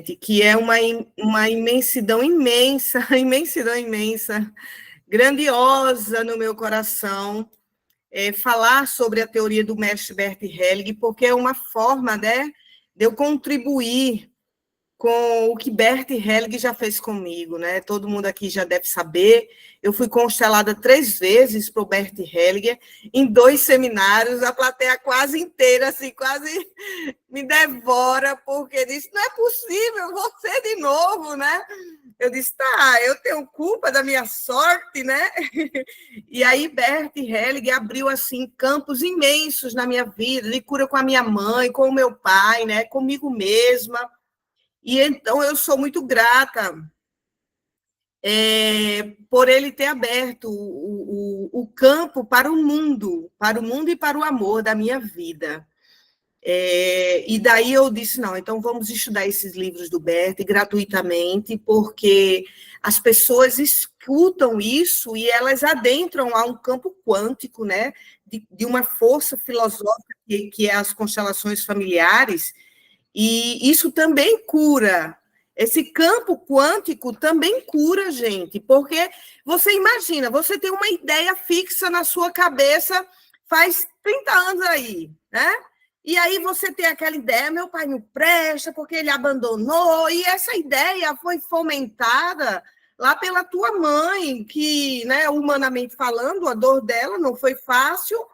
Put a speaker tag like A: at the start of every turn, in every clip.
A: que é uma imensidão imensa, imensidão imensa, grandiosa no meu coração, falar sobre a teoria do mestre Bert Helling, porque é uma forma, né, de eu contribuir com o que Bert Helling já fez comigo, né? Todo mundo aqui já deve saber. Eu fui constelada 3 vezes para o Bert Hellinger, em 2 seminários, a plateia quase inteira, assim, quase me devora, porque disse, não é possível, você de novo, né? Eu disse, tá, eu tenho culpa da minha sorte, né? E aí Bert Hellinger abriu, assim, campos imensos na minha vida, de cura com a minha mãe, com o meu pai, né? Comigo mesma. E então eu sou muito grata por ele ter aberto o campo para o mundo e para o amor da minha vida. E daí eu disse, não, então vamos estudar esses livros do Bert gratuitamente, porque as pessoas escutam isso e elas adentram a um campo quântico, né, de uma força filosófica que é as constelações familiares, e isso também cura. Esse campo quântico também cura, gente, porque você imagina, você tem uma ideia fixa na sua cabeça faz 30 anos aí, né? E aí você tem aquela ideia, meu pai não presta porque ele abandonou, e essa ideia foi fomentada lá pela tua mãe, que, né, humanamente falando, a dor dela não foi fácil,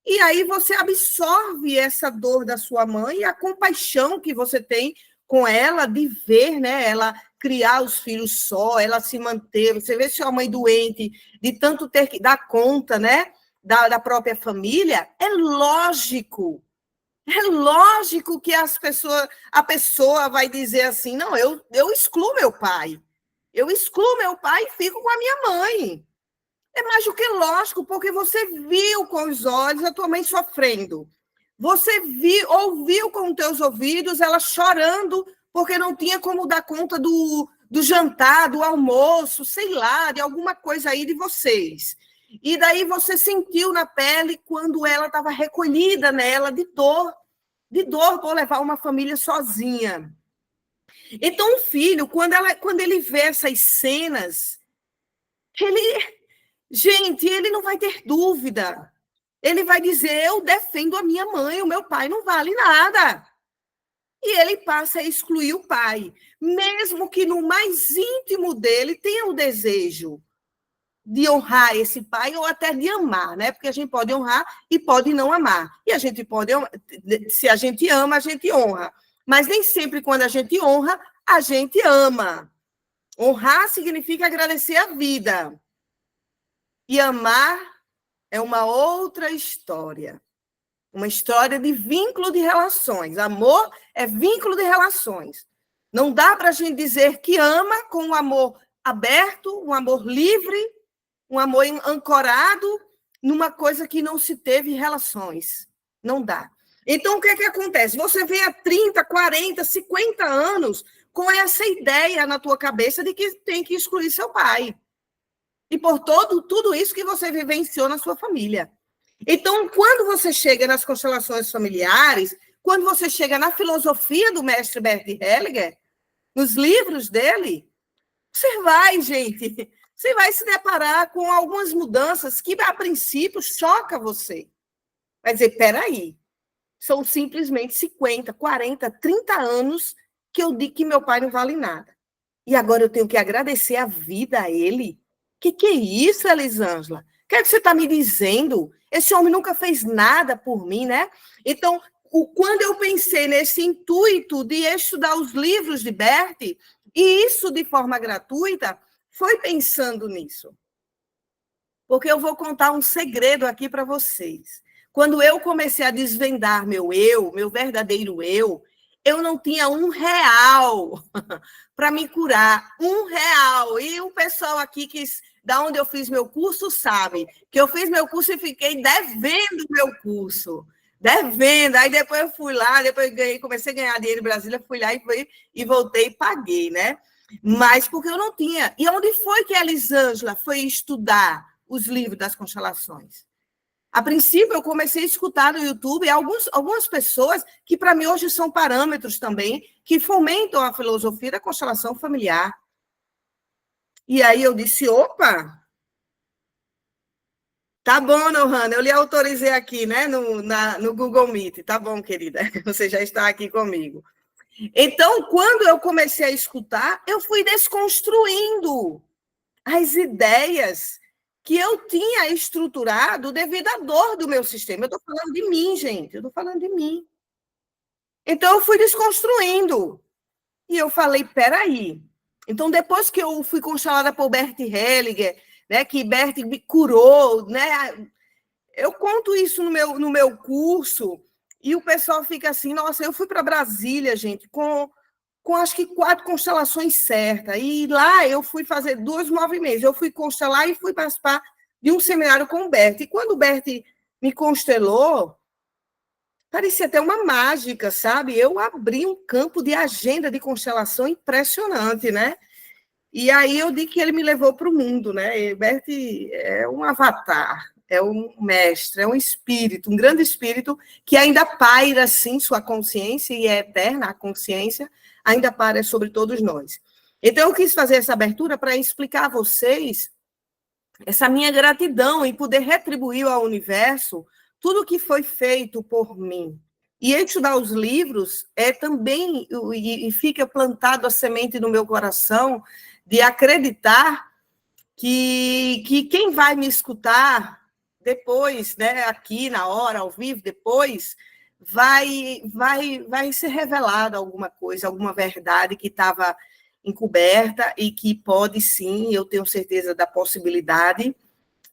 A: e aí você absorve essa dor da sua mãe e a compaixão que você tem com ela de ver, né, ela criar os filhos só, ela se manter. Você vê sua mãe doente, de tanto ter que dar conta, né, da própria família. É lógico que a pessoa vai dizer assim, não, eu excluo meu pai. Eu excluo meu pai e fico com a minha mãe. É mais do que lógico, porque você viu com os olhos a tua mãe sofrendo. Você ouviu com os teus ouvidos ela chorando porque não tinha como dar conta do jantar, do almoço, sei lá, de alguma coisa aí de vocês. E daí você sentiu na pele quando ela estava recolhida nela de dor por levar uma família sozinha. Então, o filho, quando ele vê essas cenas, gente, ele não vai ter dúvida. Ele vai dizer, eu defendo a minha mãe, o meu pai não vale nada. E ele passa a excluir o pai, mesmo que no mais íntimo dele tenha o desejo de honrar esse pai ou até de amar, né? Porque a gente pode honrar e pode não amar. E a gente pode, se a gente ama, a gente honra. Mas nem sempre quando a gente honra, a gente ama. Honrar significa agradecer a vida. E amar é uma outra história. Uma história de vínculo de relações. Amor é vínculo de relações. Não dá para a gente dizer que ama com um amor aberto, um amor livre, um amor ancorado numa coisa que não se teve relações. Não dá. Então, o que é que acontece? Você vem há 30, 40, 50 anos com essa ideia na tua cabeça de que tem que excluir seu pai. E por tudo isso que você vivenciou na sua família. Então, quando você chega nas constelações familiares, quando você chega na filosofia do mestre Bert Hellinger, nos livros dele, você vai, gente, você vai se deparar com algumas mudanças que, a princípio, choca você. Vai dizer, peraí, são simplesmente 50, 40, 30 anos que eu digo que meu pai não vale nada. E agora eu tenho que agradecer a vida a ele? Que é isso, Elisângela? O que é que você está me dizendo? Esse homem nunca fez nada por mim, né? Então, quando eu pensei nesse intuito de estudar os livros de Bert, e isso de forma gratuita, foi pensando nisso. Porque eu vou contar um segredo aqui para vocês. Quando eu comecei a desvendar meu verdadeiro eu não tinha R$1 para me curar. R$1. E o pessoal aqui da onde eu fiz meu curso sabe que eu fiz meu curso e fiquei devendo meu curso. Devendo. Aí depois eu fui lá, depois comecei a ganhar dinheiro em Brasília, fui lá e voltei e paguei, né? Mas porque eu não tinha. E onde foi que a Elisângela foi estudar os livros das constelações? A princípio, eu comecei a escutar no YouTube algumas pessoas que, para mim, hoje são parâmetros também, que fomentam a filosofia da constelação familiar. E aí eu disse, opa, tá bom, Nohana, eu lhe autorizei aqui, né, no Google Meet. Tá bom, querida, você já está aqui comigo. Então, quando eu comecei a escutar, eu fui desconstruindo as ideias que eu tinha estruturado devido à dor do meu sistema. Eu estou falando de mim, gente, eu estou falando de mim. Então, eu fui desconstruindo. E eu falei, peraí. Então, depois que eu fui constelada por Bert Hellinger, né, que Bert me curou, né, eu conto isso no meu curso, e o pessoal fica assim, nossa, eu fui para Brasília, gente, com acho que 4 constelações certas. E lá eu fui fazer 2 movimentos. Eu fui constelar e fui participar de um seminário com o Bert. E quando o Bert me constelou, parecia até uma mágica, sabe? Eu abri um campo de agenda de constelação impressionante, né? E aí eu digo que ele me levou para o mundo, né? E Bert é um avatar, é um mestre, é um espírito, um grande espírito que ainda paira, sim, sua consciência, e é eterna a consciência, ainda paira sobre todos nós. Então, eu quis fazer essa abertura para explicar a vocês essa minha gratidão em poder retribuir ao universo tudo o que foi feito por mim. E estudar os livros é também, e fica plantado a semente no meu coração, de acreditar que quem vai me escutar depois, né, aqui na hora, ao vivo, depois, vai ser revelada alguma coisa, alguma verdade que estava encoberta e que pode sim, eu tenho certeza da possibilidade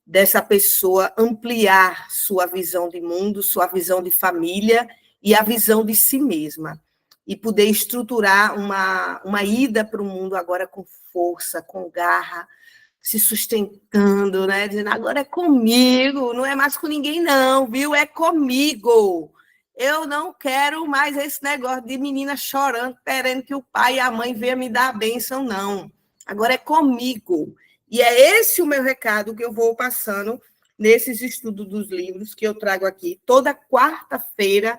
A: dessa pessoa ampliar sua visão de mundo, sua visão de família e a visão de si mesma. E poder estruturar uma ida para o mundo agora com força, com garra, se sustentando, né? Dizendo, agora é comigo, não é mais com ninguém não, viu? É comigo. Eu não quero mais esse negócio de menina chorando, querendo que o pai e a mãe venham me dar a bênção, não. Agora é comigo. E é esse o meu recado que eu vou passando nesses estudos dos livros que eu trago aqui toda quarta-feira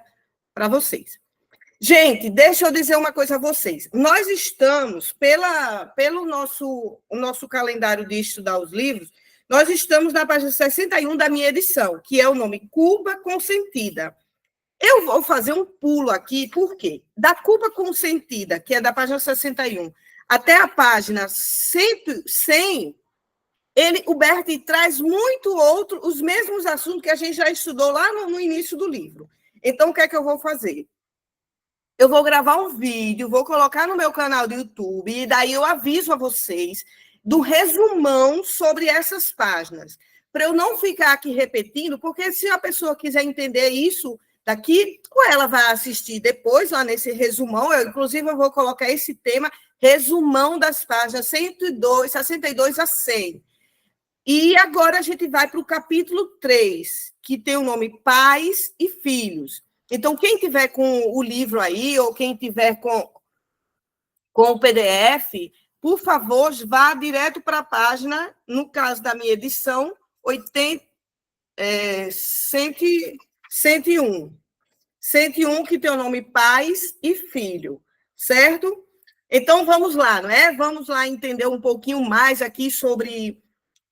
A: para vocês. Gente, deixa eu dizer uma coisa a vocês. Nós estamos, pelo nosso calendário de estudar os livros, nós estamos na página 61 da minha edição, que é o nome Cuba Consentida. Eu vou fazer um pulo aqui, por quê? Da Cuba Consentida, que é da página 61, até a página 100, o Bert traz os mesmos assuntos que a gente já estudou lá no início do livro. Então, o que é que eu vou fazer? Eu vou gravar um vídeo, vou colocar no meu canal do YouTube, e daí eu aviso a vocês do resumão sobre essas páginas, para eu não ficar aqui repetindo, porque se a pessoa quiser entender isso daqui, ou ela vai assistir depois, lá nesse resumão, inclusive eu vou colocar esse tema, resumão das páginas 62 a 100. E agora a gente vai para o capítulo 3, que tem o nome Pais e Filhos. Então, quem tiver com o livro aí, ou quem tiver com o PDF, por favor, vá direto para a página, no caso da minha edição, 101. 101, que tem o nome Pais e Filho, certo? Então, vamos lá, não é? Vamos lá entender um pouquinho mais aqui sobre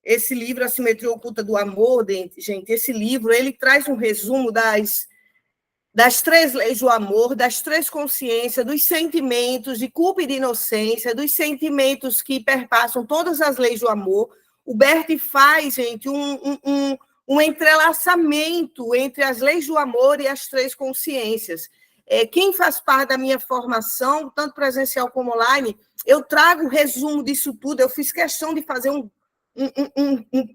A: esse livro, A Simetria Oculta do Amor, gente. Esse livro, ele traz um resumo das 3 leis do amor, das 3 consciências, dos sentimentos de culpa e de inocência, dos sentimentos que perpassam todas as leis do amor. O Bert faz, gente, um entrelaçamento entre as leis do amor e as 3 consciências. Quem faz parte da minha formação, tanto presencial como online, eu trago o resumo disso tudo. Eu fiz questão de fazer um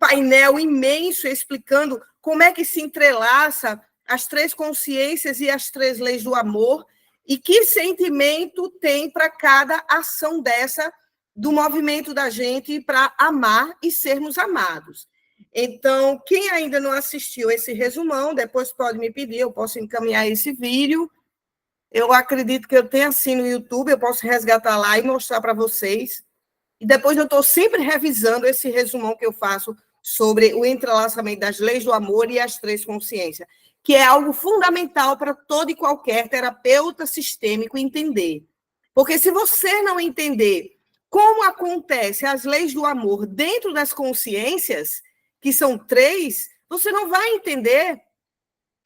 A: painel imenso explicando como é que se entrelaça as 3 consciências e as 3 leis do amor, e que sentimento tem para cada ação dessa, do movimento da gente para amar e sermos amados. Então, quem ainda não assistiu esse resumão, depois pode me pedir, eu posso encaminhar esse vídeo. Eu acredito que eu tenho assim no YouTube, eu posso resgatar lá e mostrar para vocês. E depois eu estou sempre revisando esse resumão que eu faço sobre o entrelaçamento das leis do amor e as três consciências, que é algo fundamental para todo e qualquer terapeuta sistêmico entender. Porque se você não entender como acontecem as leis do amor dentro das consciências, que são três, você não vai entender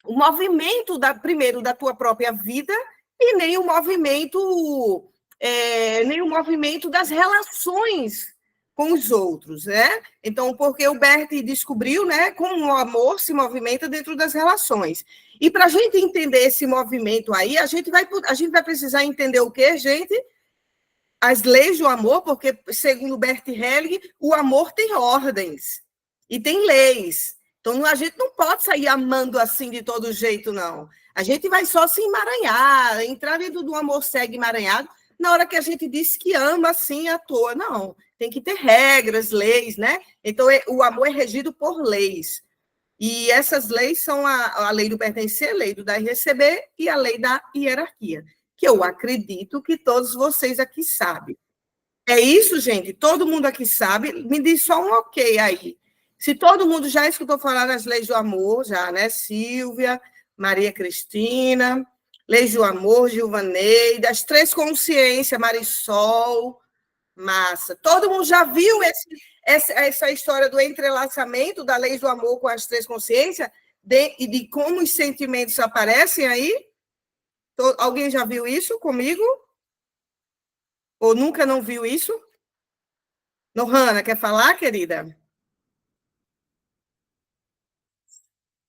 A: o movimento, primeiro, da tua própria vida e nem o movimento das relações com os outros, né? Então, porque o Bert descobriu, né, como o amor se movimenta dentro das relações. E para a gente entender esse movimento aí, a gente vai precisar entender o quê, gente? As leis do amor, porque, segundo Bert Helling, o amor tem ordens e tem leis. Então, a gente não pode sair amando assim de todo jeito, não. A gente vai só se emaranhar, entrar dentro do amor cego emaranhado, na hora que a gente diz que ama assim à toa. Não, tem que ter regras, leis, né? Então, o amor é regido por leis. E essas leis são a lei do pertencer, a lei do dar e receber e a lei da hierarquia, que eu acredito que todos vocês aqui sabem. É isso, gente? Todo mundo aqui sabe? Me diz só um ok aí. Se todo mundo já escutou falar das leis do amor, já, né? Silvia, Maria Cristina, leis do amor, Gilvaneida, as três consciências, Marisol, massa. Todo mundo já viu essa história do entrelaçamento da lei do amor com as três consciências e de como os sentimentos aparecem aí? Alguém já viu isso comigo? Ou nunca não viu isso? Nohana, quer falar, querida?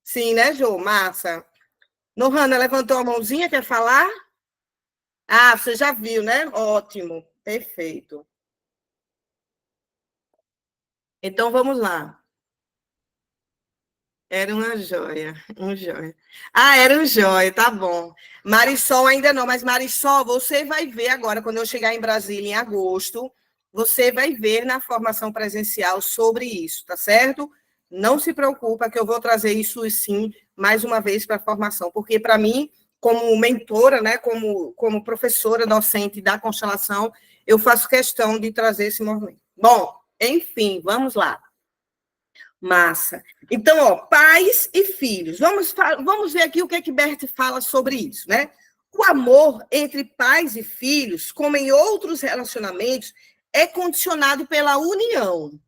A: Sim, né, Jô? Massa. Nohana levantou a mãozinha, quer falar? Ah, você já viu, né? Ótimo, perfeito. Então, vamos lá. Era uma joia, um joia. Ah, era um joia, tá bom. Marisol ainda não, mas Marisol, você vai ver agora, quando eu chegar em Brasília em agosto, você vai ver na formação presencial sobre isso, tá certo? Não se preocupa que eu vou trazer isso, sim, mais uma vez para a formação, porque para mim, como mentora, né, como professora docente da constelação, eu faço questão de trazer esse movimento. Bom, enfim, vamos lá. Massa. Então, ó, pais e filhos. Vamos ver aqui o que é que Bert fala sobre isso, né? O amor entre pais e filhos, como em outros relacionamentos, é condicionado pela união,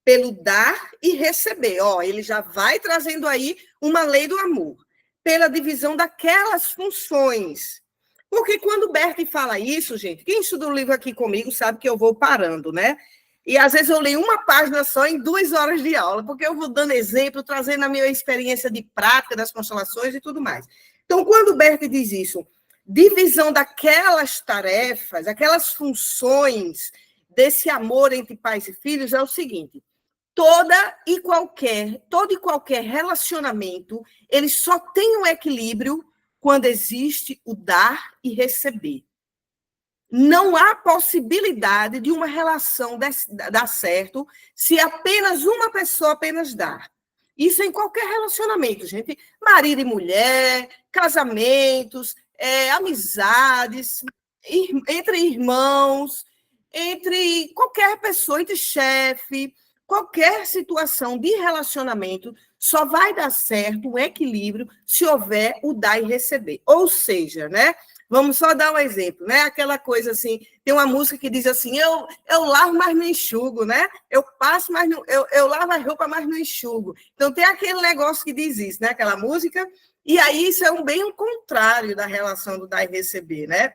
A: pelo dar e receber. Ó, ele já vai trazendo aí uma lei do amor, pela divisão daquelas funções. Porque quando Bert fala isso, gente, quem estuda o livro aqui comigo sabe que eu vou parando, né? E às vezes eu leio uma página só em 2 horas de aula, porque eu vou dando exemplo, trazendo a minha experiência de prática das constelações e tudo mais. Então, quando o Bert diz isso, divisão daquelas tarefas, aquelas funções desse amor entre pais e filhos, é o seguinte: todo e qualquer relacionamento, ele só tem um equilíbrio quando existe o dar e receber. Não há possibilidade de uma relação dar certo se apenas uma pessoa apenas dá. Isso em qualquer relacionamento, gente. Marido e mulher, casamentos, amizades, entre irmãos, entre qualquer pessoa, entre chefe, qualquer situação de relacionamento só vai dar certo um equilíbrio se houver o dar e receber. Ou seja, né? Vamos só dar um exemplo, né? Aquela coisa assim, tem uma música que diz assim, eu lavo, mas não enxugo, né? Eu passo, mas não, eu lavo a roupa, mas não enxugo. Então, tem aquele negócio que diz isso, né? Aquela música, e aí isso é bem o contrário da relação do dar e receber, né?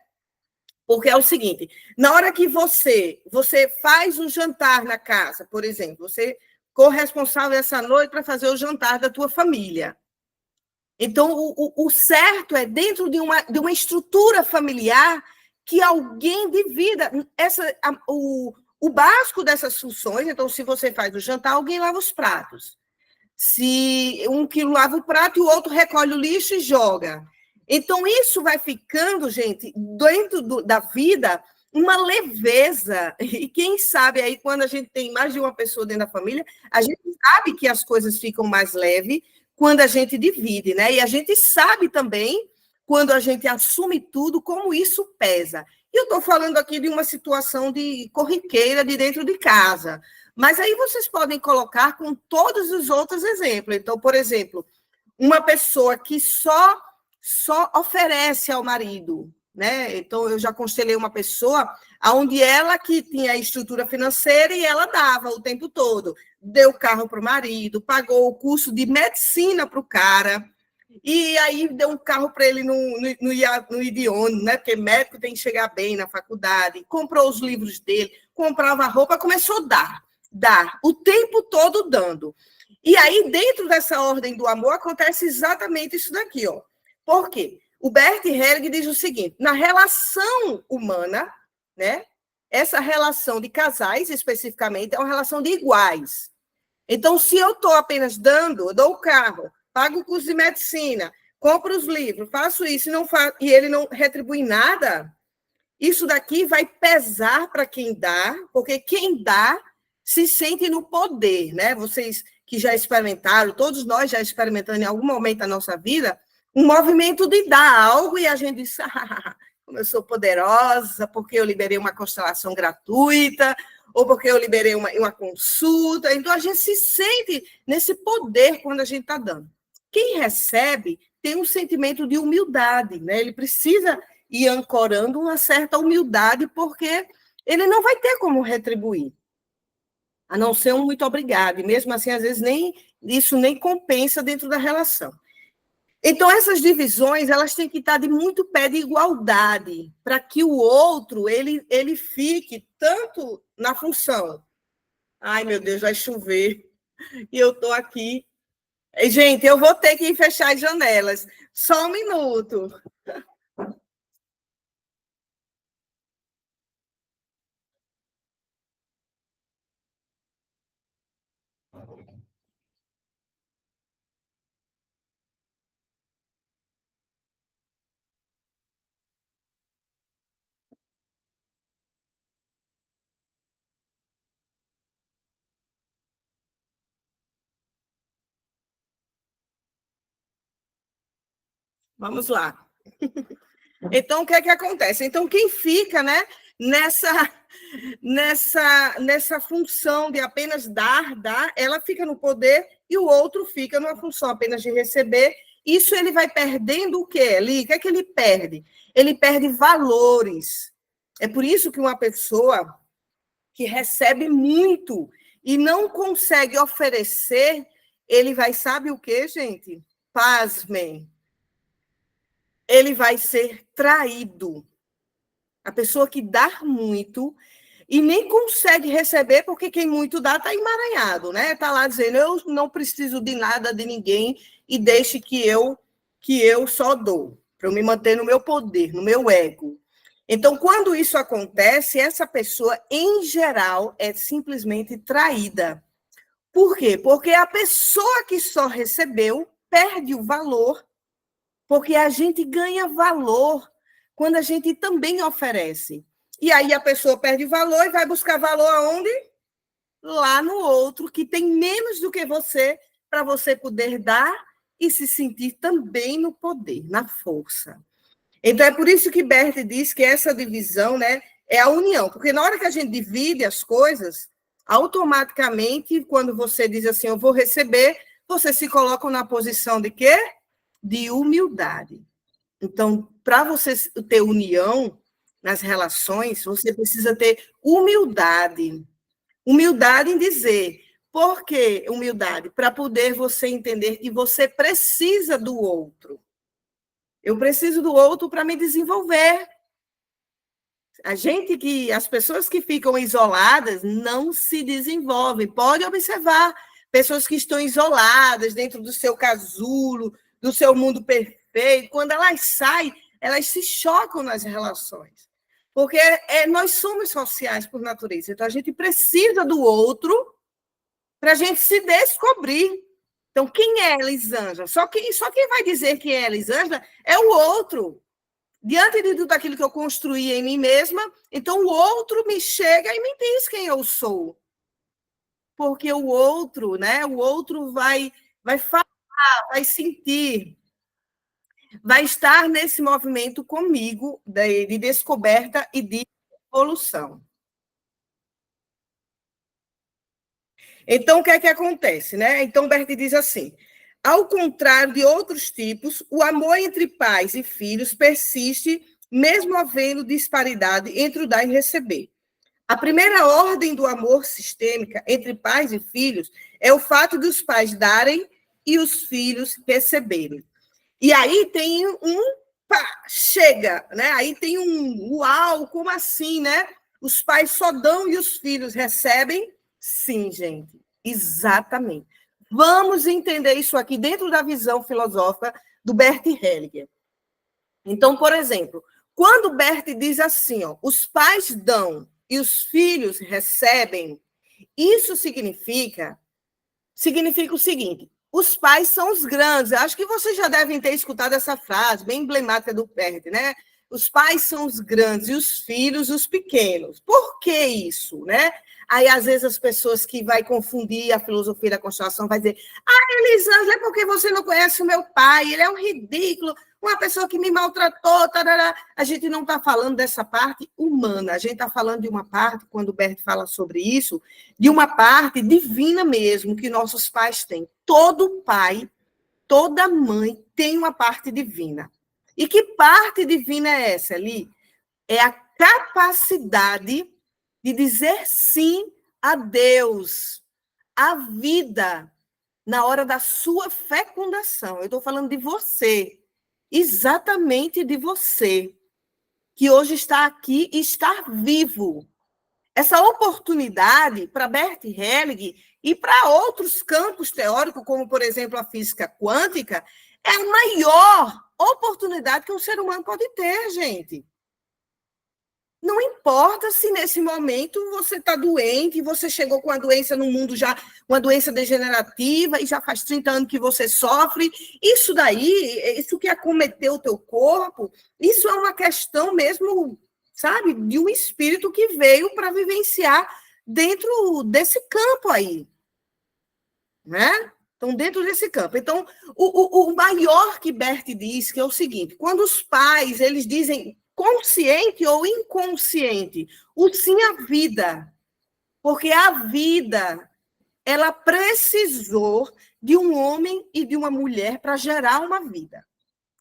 A: Porque é o seguinte, na hora que você faz um jantar na casa, por exemplo, você corresponsável essa noite para fazer o jantar da tua família. Então, o certo é, dentro de uma estrutura familiar, que alguém divida o básico dessas funções. Então, se você faz o jantar, alguém lava os pratos. Se um que lava o prato e o outro recolhe o lixo e joga. Então, isso vai ficando, gente, dentro da vida, uma leveza. E quem sabe aí, quando a gente tem mais de uma pessoa dentro da família, a gente sabe que as coisas ficam mais leves quando a gente divide, né? E a gente sabe também, quando a gente assume tudo, como isso pesa. E eu estou falando aqui de uma situação de corriqueira de dentro de casa. Mas aí vocês podem colocar com todos os outros exemplos. Então, por exemplo, uma pessoa que só oferece ao marido, né? Então, eu já constelei uma pessoa onde ela que tinha a estrutura financeira e ela dava o tempo todo. Deu carro para o marido, pagou o curso de medicina para o cara, e aí deu um carro para ele no idioma, né? Porque médico tem que chegar bem na faculdade, comprou os livros dele, comprava roupa, começou a dar, o tempo todo dando. E aí, dentro dessa ordem do amor, acontece exatamente isso daqui, ó. Por quê? O Bert Helling diz o seguinte: na relação humana, né? Essa relação de casais, especificamente, é uma relação de iguais. Então, se eu estou apenas dando, eu dou o carro, pago o curso de medicina, compro os livros, faço isso e ele não retribui nada, isso daqui vai pesar para quem dá, porque quem dá se sente no poder, né? Vocês que já experimentaram, todos nós já experimentamos em algum momento da nossa vida, um movimento de dar algo e a gente diz, como eu sou poderosa, porque eu liberei uma constelação gratuita, ou porque eu liberei uma consulta. Então, a gente se sente nesse poder quando a gente está dando. Quem recebe tem um sentimento de humildade, né? Ele precisa ir ancorando uma certa humildade, porque ele não vai ter como retribuir, a não ser um muito obrigado. E mesmo assim, às vezes, isso nem compensa dentro da relação. Então, essas divisões, elas têm que estar de muito pé de igualdade, para que o outro, ele fique tanto na função. Ai, meu Deus, vai chover, e eu estou aqui. Gente, eu vou ter que fechar as janelas. Só um minuto. Vamos lá. Então, o que é que acontece? Então, quem fica, né, nessa função de apenas dar, ela fica no poder e o outro fica numa função apenas de receber. Isso ele vai perdendo o quê, Eli? O que é que ele perde? Ele perde valores. É por isso que uma pessoa que recebe muito e não consegue oferecer, ele vai, sabe o quê, gente? Pasmem. Ele vai ser traído. A pessoa que dá muito e nem consegue receber, porque quem muito dá está emaranhado, né? Está lá dizendo, eu não preciso de nada de ninguém e deixe que eu só dou, para eu me manter no meu poder, no meu ego. Então, quando isso acontece, essa pessoa, em geral, é simplesmente traída. Por quê? Porque a pessoa que só recebeu perde o valor, porque a gente ganha valor quando a gente também oferece. E aí a pessoa perde valor e vai buscar valor aonde? Lá no outro, que tem menos do que você, para você poder dar e se sentir também no poder, na força. Então, é por isso que Bert diz que essa divisão, né, é a união. Porque na hora que a gente divide as coisas, automaticamente, quando você diz assim, eu vou receber, você se coloca na posição de quê? De humildade. Então, para você ter união nas relações, você precisa ter humildade. Humildade em dizer. Por que humildade? Para poder você entender que você precisa do outro. Eu preciso do outro para me desenvolver. As pessoas que ficam isoladas não se desenvolvem. Pode observar pessoas que estão isoladas dentro do seu casulo, do seu mundo perfeito. Quando elas saem, elas se chocam nas relações. Porque nós somos sociais por natureza. Então, a gente precisa do outro para a gente se descobrir. Então, quem é Elisângela? Só quem vai dizer quem é Elisângela é o outro. Diante de tudo aquilo que eu construí em mim mesma, então o outro me chega e me diz quem eu sou. Porque o outro, né? O outro vai falar, vai sentir, vai estar nesse movimento comigo de descoberta e de evolução. Então, o que é que acontece, né? Então, Bert diz assim: ao contrário de outros tipos, o amor entre pais e filhos persiste, mesmo havendo disparidade entre o dar e receber. A primeira ordem do amor sistêmica entre pais e filhos é o fato dos pais darem e os filhos receberem. E aí tem pá, chega, né? Aí tem uau, como assim, né? Os pais só dão e os filhos recebem? Sim, gente, exatamente. Vamos entender isso aqui dentro da visão filosófica do Bert Hellinger. Então, por exemplo, quando Bert diz assim, ó, os pais dão e os filhos recebem, isso significa o seguinte: os pais são os grandes. Acho que vocês já devem ter escutado essa frase, bem emblemática do Bert, né? Os pais são os grandes e os filhos os pequenos. Por que isso, né? Aí, às vezes, as pessoas que vai confundir a filosofia da constelação vai dizer: Elisângela, é porque você não conhece o meu pai, ele é um ridículo, uma pessoa que me maltratou, tarará. A gente não está falando dessa parte humana, a gente está falando de uma parte, quando o Bert fala sobre isso, de uma parte divina mesmo, que nossos pais têm. Todo pai, toda mãe tem uma parte divina. E que parte divina é essa, Eli? É a capacidade de dizer sim a Deus, à vida, na hora da sua fecundação. Eu estou falando de você, exatamente de você, que hoje está aqui e está vivo. Essa oportunidade para Bert Hellinger e para outros campos teóricos, como, por exemplo, a física quântica, é a maior oportunidade que um ser humano pode ter, gente. Não importa se nesse momento você está doente, você chegou com a doença no mundo já, uma doença degenerativa, e já faz 30 anos que você sofre. Isso daí, isso que acometeu o teu corpo, isso é uma questão mesmo, sabe, de um espírito que veio para vivenciar dentro desse campo aí. Né? Então, dentro desse campo. Então, o maior que Bert diz, que é o seguinte: quando os pais, eles dizem consciente ou inconsciente, o sim à vida, porque a vida, ela precisou de um homem e de uma mulher para gerar uma vida.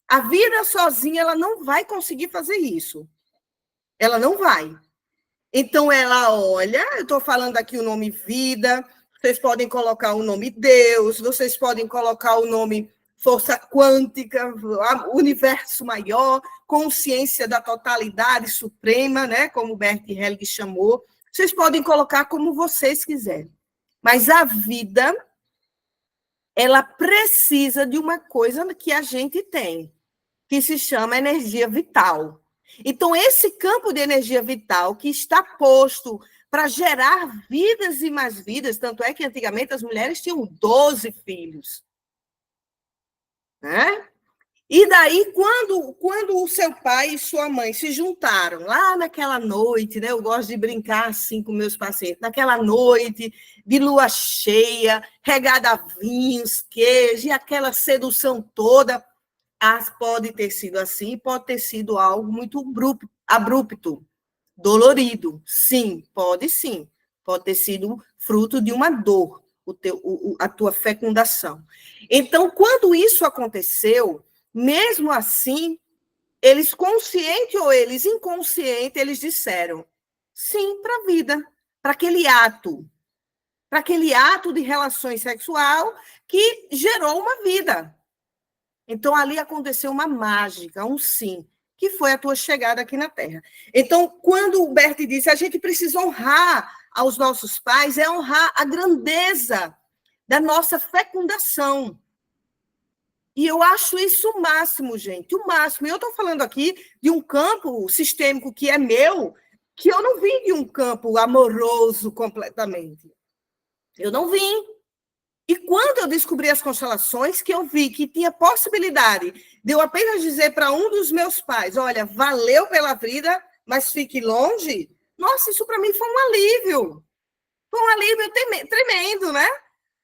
A: A vida sozinha, ela não vai conseguir fazer isso. Ela não vai. Então, ela olha, eu estou falando aqui o nome vida, vocês podem colocar o nome Deus, vocês podem colocar o nome força quântica, universo maior, consciência da totalidade suprema, né, como Bert Hellinger chamou. Vocês podem colocar como vocês quiserem. Mas a vida, ela precisa de uma coisa que a gente tem, que se chama energia vital. Então, esse campo de energia vital que está posto para gerar vidas e mais vidas, tanto é que antigamente as mulheres tinham 12 filhos. Né? E daí, quando o seu pai e sua mãe se juntaram, lá naquela noite, né? Eu gosto de brincar assim com meus pacientes, naquela noite de lua cheia, regada a vinhos, queijo, e aquela sedução toda, pode ter sido assim, pode ter sido algo muito abrupto, dolorido. Sim, pode sim. Pode ter sido fruto de uma dor, a tua fecundação. Então, quando isso aconteceu, mesmo assim, eles consciente ou eles inconsciente, eles disseram sim para a vida, para aquele ato de relações sexual que gerou uma vida. Então, ali aconteceu uma mágica, um sim, que foi a tua chegada aqui na Terra. Então, quando o Bert disse a gente precisa honrar aos nossos pais, é honrar a grandeza da nossa fecundação. E eu acho isso o máximo, gente, o máximo. E eu estou falando aqui de um campo sistêmico que é meu, que eu não vim de um campo amoroso completamente. Eu não vim. E quando eu descobri as constelações, que eu vi que tinha possibilidade de eu apenas dizer para um dos meus pais, olha, valeu pela vida, mas fique longe, nossa, isso para mim foi um alívio. Foi um alívio tremendo, né?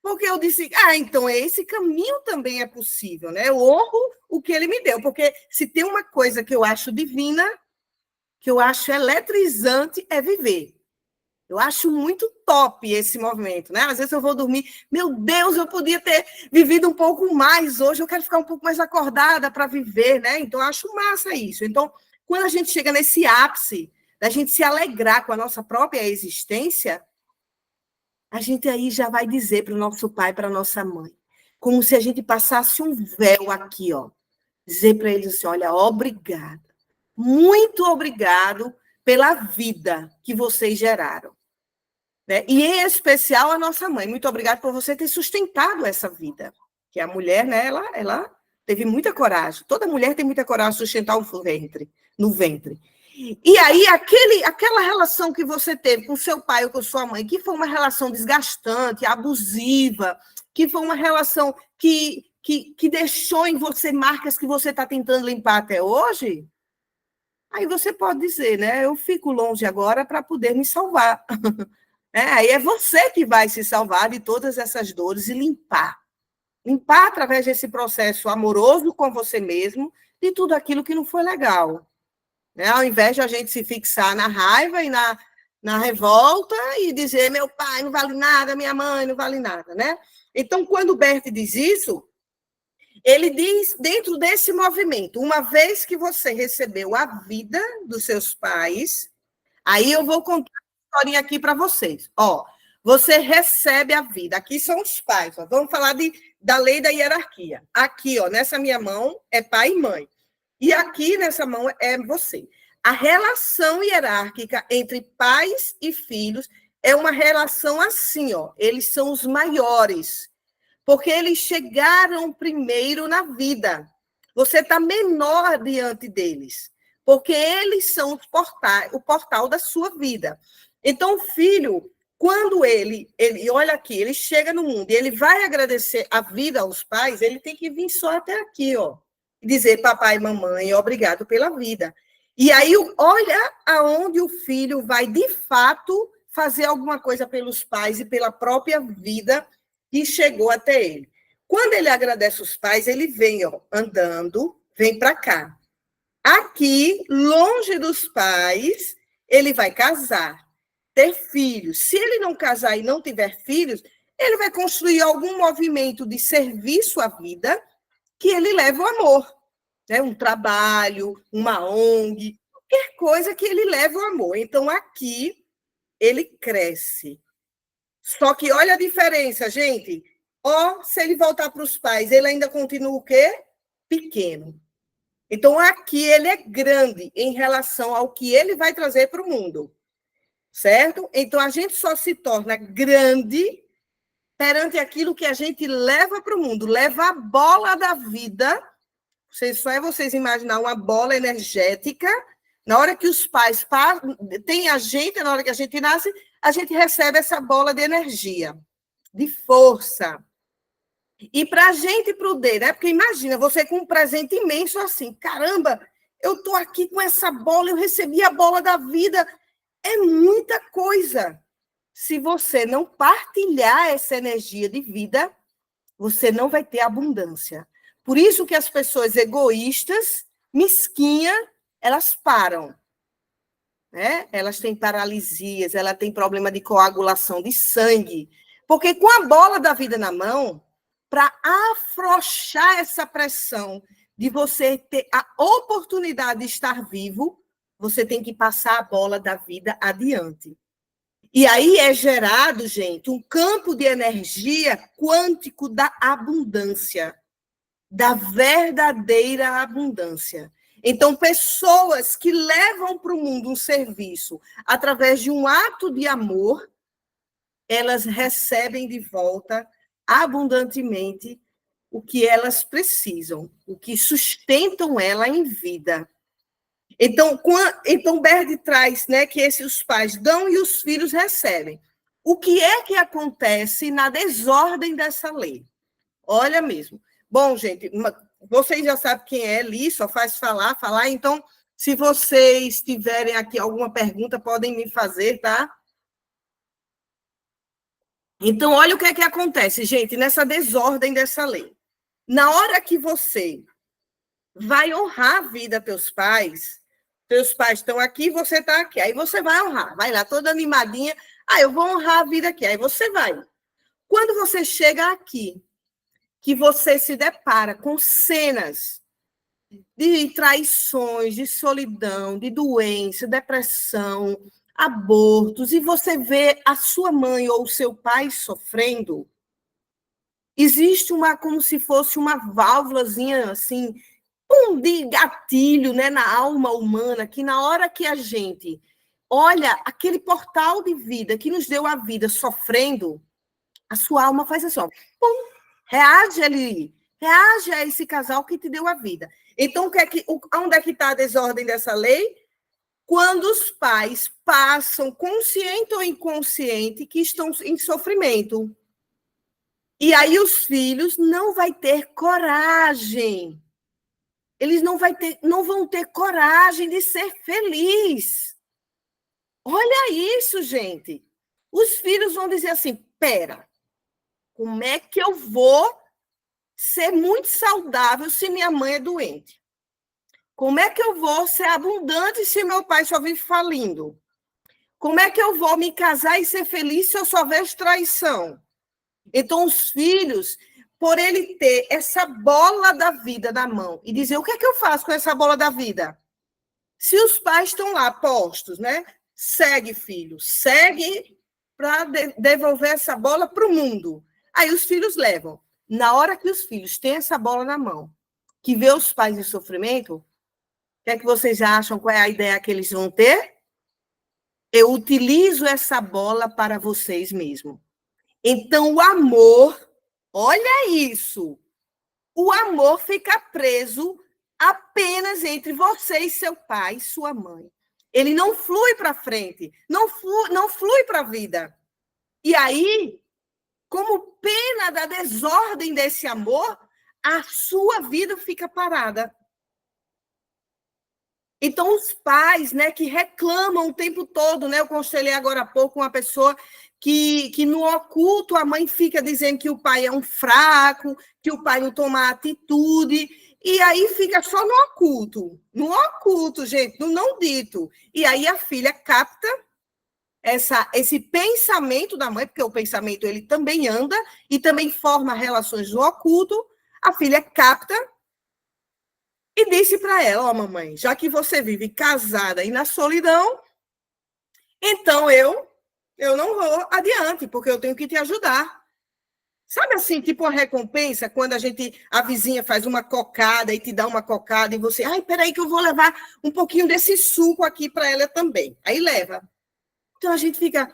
A: Porque eu disse, então esse caminho também é possível, né? Eu honro o que ele me deu, porque se tem uma coisa que eu acho divina, que eu acho eletrizante, é viver. Eu acho muito top esse movimento, né? Às vezes eu vou dormir, meu Deus, eu podia ter vivido um pouco mais hoje, eu quero ficar um pouco mais acordada para viver, né? Então, eu acho massa isso. Então, quando a gente chega nesse ápice, da gente se alegrar com a nossa própria existência, a gente aí já vai dizer para o nosso pai, para a nossa mãe, como se a gente passasse um véu aqui, ó. Dizer para eles assim, olha, obrigada, muito obrigado pela vida que vocês geraram. Né? E, em especial, a nossa mãe. Muito obrigada por você ter sustentado essa vida. Que a mulher, né, ela teve muita coragem. Toda mulher tem muita coragem de sustentar um ventre, no ventre. E aí, aquela relação que você teve com seu pai ou com sua mãe, que foi uma relação desgastante, abusiva, que foi uma relação que deixou em você marcas que você está tentando limpar até hoje, aí você pode dizer, né? Eu fico longe agora para poder me salvar. Aí é você que vai se salvar de todas essas dores e limpar. Limpar através desse processo amoroso com você mesmo de tudo aquilo que não foi legal. Né? Ao invés de a gente se fixar na raiva e na revolta e dizer meu pai não vale nada, minha mãe não vale nada. Né? Então, quando o Bert diz isso, ele diz, dentro desse movimento, uma vez que você recebeu a vida dos seus pais, aí eu vou contar uma historinha aqui para vocês. Ó, você recebe a vida. Aqui são os pais. Ó. Vamos falar da lei da hierarquia. Aqui, ó, nessa minha mão, é pai e mãe. E aqui, nessa mão, é você. A relação hierárquica entre pais e filhos é uma relação assim, ó. Eles são os maiores, porque eles chegaram primeiro na vida. Você está menor diante deles, porque eles são o portal da sua vida. Então, o filho, quando ele olha aqui, ele chega no mundo e ele vai agradecer a vida aos pais, ele tem que vir só até aqui, ó, e dizer papai e mamãe, obrigado pela vida. E aí, olha aonde o filho vai, de fato, fazer alguma coisa pelos pais e pela própria vida que chegou até ele. Quando ele agradece os pais, ele vem, ó, andando, vem para cá. Aqui, longe dos pais, ele vai casar, ter filhos. Se ele não casar e não tiver filhos, ele vai construir algum movimento de serviço à vida que ele leva o amor. Né? Um trabalho, uma ONG, qualquer coisa que ele leve o amor. Então, aqui, ele cresce. Só que olha a diferença, gente. Ó, se ele voltar para os pais, ele ainda continua o quê? Pequeno. Então, aqui ele é grande em relação ao que ele vai trazer para o mundo. Certo? Então, a gente só se torna grande perante aquilo que a gente leva para o mundo. Leva a bola da vida. Só é vocês imaginar uma bola energética. Na hora que os pais têm a gente, na hora que a gente nasce, a gente recebe essa bola de energia, de força. E para a gente poder, né? Porque imagina, você com um presente imenso assim, caramba, eu estou aqui com essa bola, eu recebi a bola da vida. É muita coisa. Se você não partilhar essa energia de vida, você não vai ter abundância. Por isso que as pessoas egoístas, mesquinhas, elas param. Né? Elas têm paralisias, elas têm problema de coagulação de sangue. Porque com a bola da vida na mão, para afrouxar essa pressão de você ter a oportunidade de estar vivo, você tem que passar a bola da vida adiante. E aí é gerado, gente, um campo de energia quântico da abundância, da verdadeira abundância. Então, pessoas que levam para o mundo um serviço através de um ato de amor, elas recebem de volta abundantemente o que elas precisam, o que sustentam ela em vida. Então Bert traz, né, que os pais dão e os filhos recebem. O que é que acontece na desordem dessa lei? Olha mesmo. Bom, gente, vocês já sabem quem é Eli, só faz falar. Então, se vocês tiverem aqui alguma pergunta, podem me fazer, tá? Então, olha o que é que acontece, gente, nessa desordem dessa lei. Na hora que você vai honrar a vida dos teus pais estão aqui, você está aqui. Aí você vai honrar, vai lá toda animadinha. Ah, eu vou honrar a vida aqui. Aí você vai. Quando você chega aqui, que você se depara com cenas de traições, de solidão, de doença, depressão, abortos, e você vê a sua mãe ou o seu pai sofrendo, existe uma, como se fosse uma válvulazinha assim, de gatilho, né, na alma humana, que na hora que a gente olha aquele portal de vida que nos deu a vida sofrendo, a sua alma faz assim, ó, pum, reage ali, reage a esse casal que te deu a vida. Então, onde é que está a desordem dessa lei? Quando os pais passam, consciente ou inconsciente, que estão em sofrimento. E aí os filhos não vão ter coragem. Eles não vão ter coragem de ser feliz. Olha isso, gente. Os filhos vão dizer assim, pera, como é que eu vou ser muito saudável se minha mãe é doente? Como é que eu vou ser abundante se meu pai só vive falindo? Como é que eu vou me casar e ser feliz se eu só vejo traição? Então, os filhos, por ele ter essa bola da vida na mão e dizer, o que é que eu faço com essa bola da vida? Se os pais estão lá postos, né? Segue, filho, segue para devolver essa bola para o mundo. Aí os filhos levam. Na hora que os filhos têm essa bola na mão, que vê os pais em sofrimento, o que é que vocês acham? Qual é a ideia que eles vão ter? Eu utilizo essa bola para vocês mesmos. Então, o amor, olha isso, o amor fica preso apenas entre você e seu pai e sua mãe. Ele não flui para frente, não flui para a vida. E aí, como pena da desordem desse amor, a sua vida fica parada. Então, os pais, né, que reclamam o tempo todo, né? Eu conselhei agora há pouco uma pessoa que no oculto a mãe fica dizendo que o pai é um fraco, que o pai não toma atitude, e aí fica só no oculto, gente, no não dito. E aí a filha capta esse pensamento da mãe, porque o pensamento ele também anda e também forma relações no oculto, a filha capta e disse para ela, ó, mamãe, já que você vive casada e na solidão, então eu não vou adiante, porque eu tenho que te ajudar. Sabe assim, tipo uma recompensa, quando a vizinha faz uma cocada e te dá uma cocada e você, ai, peraí que eu vou levar um pouquinho desse suco aqui para ela também. Aí leva. Então a gente fica,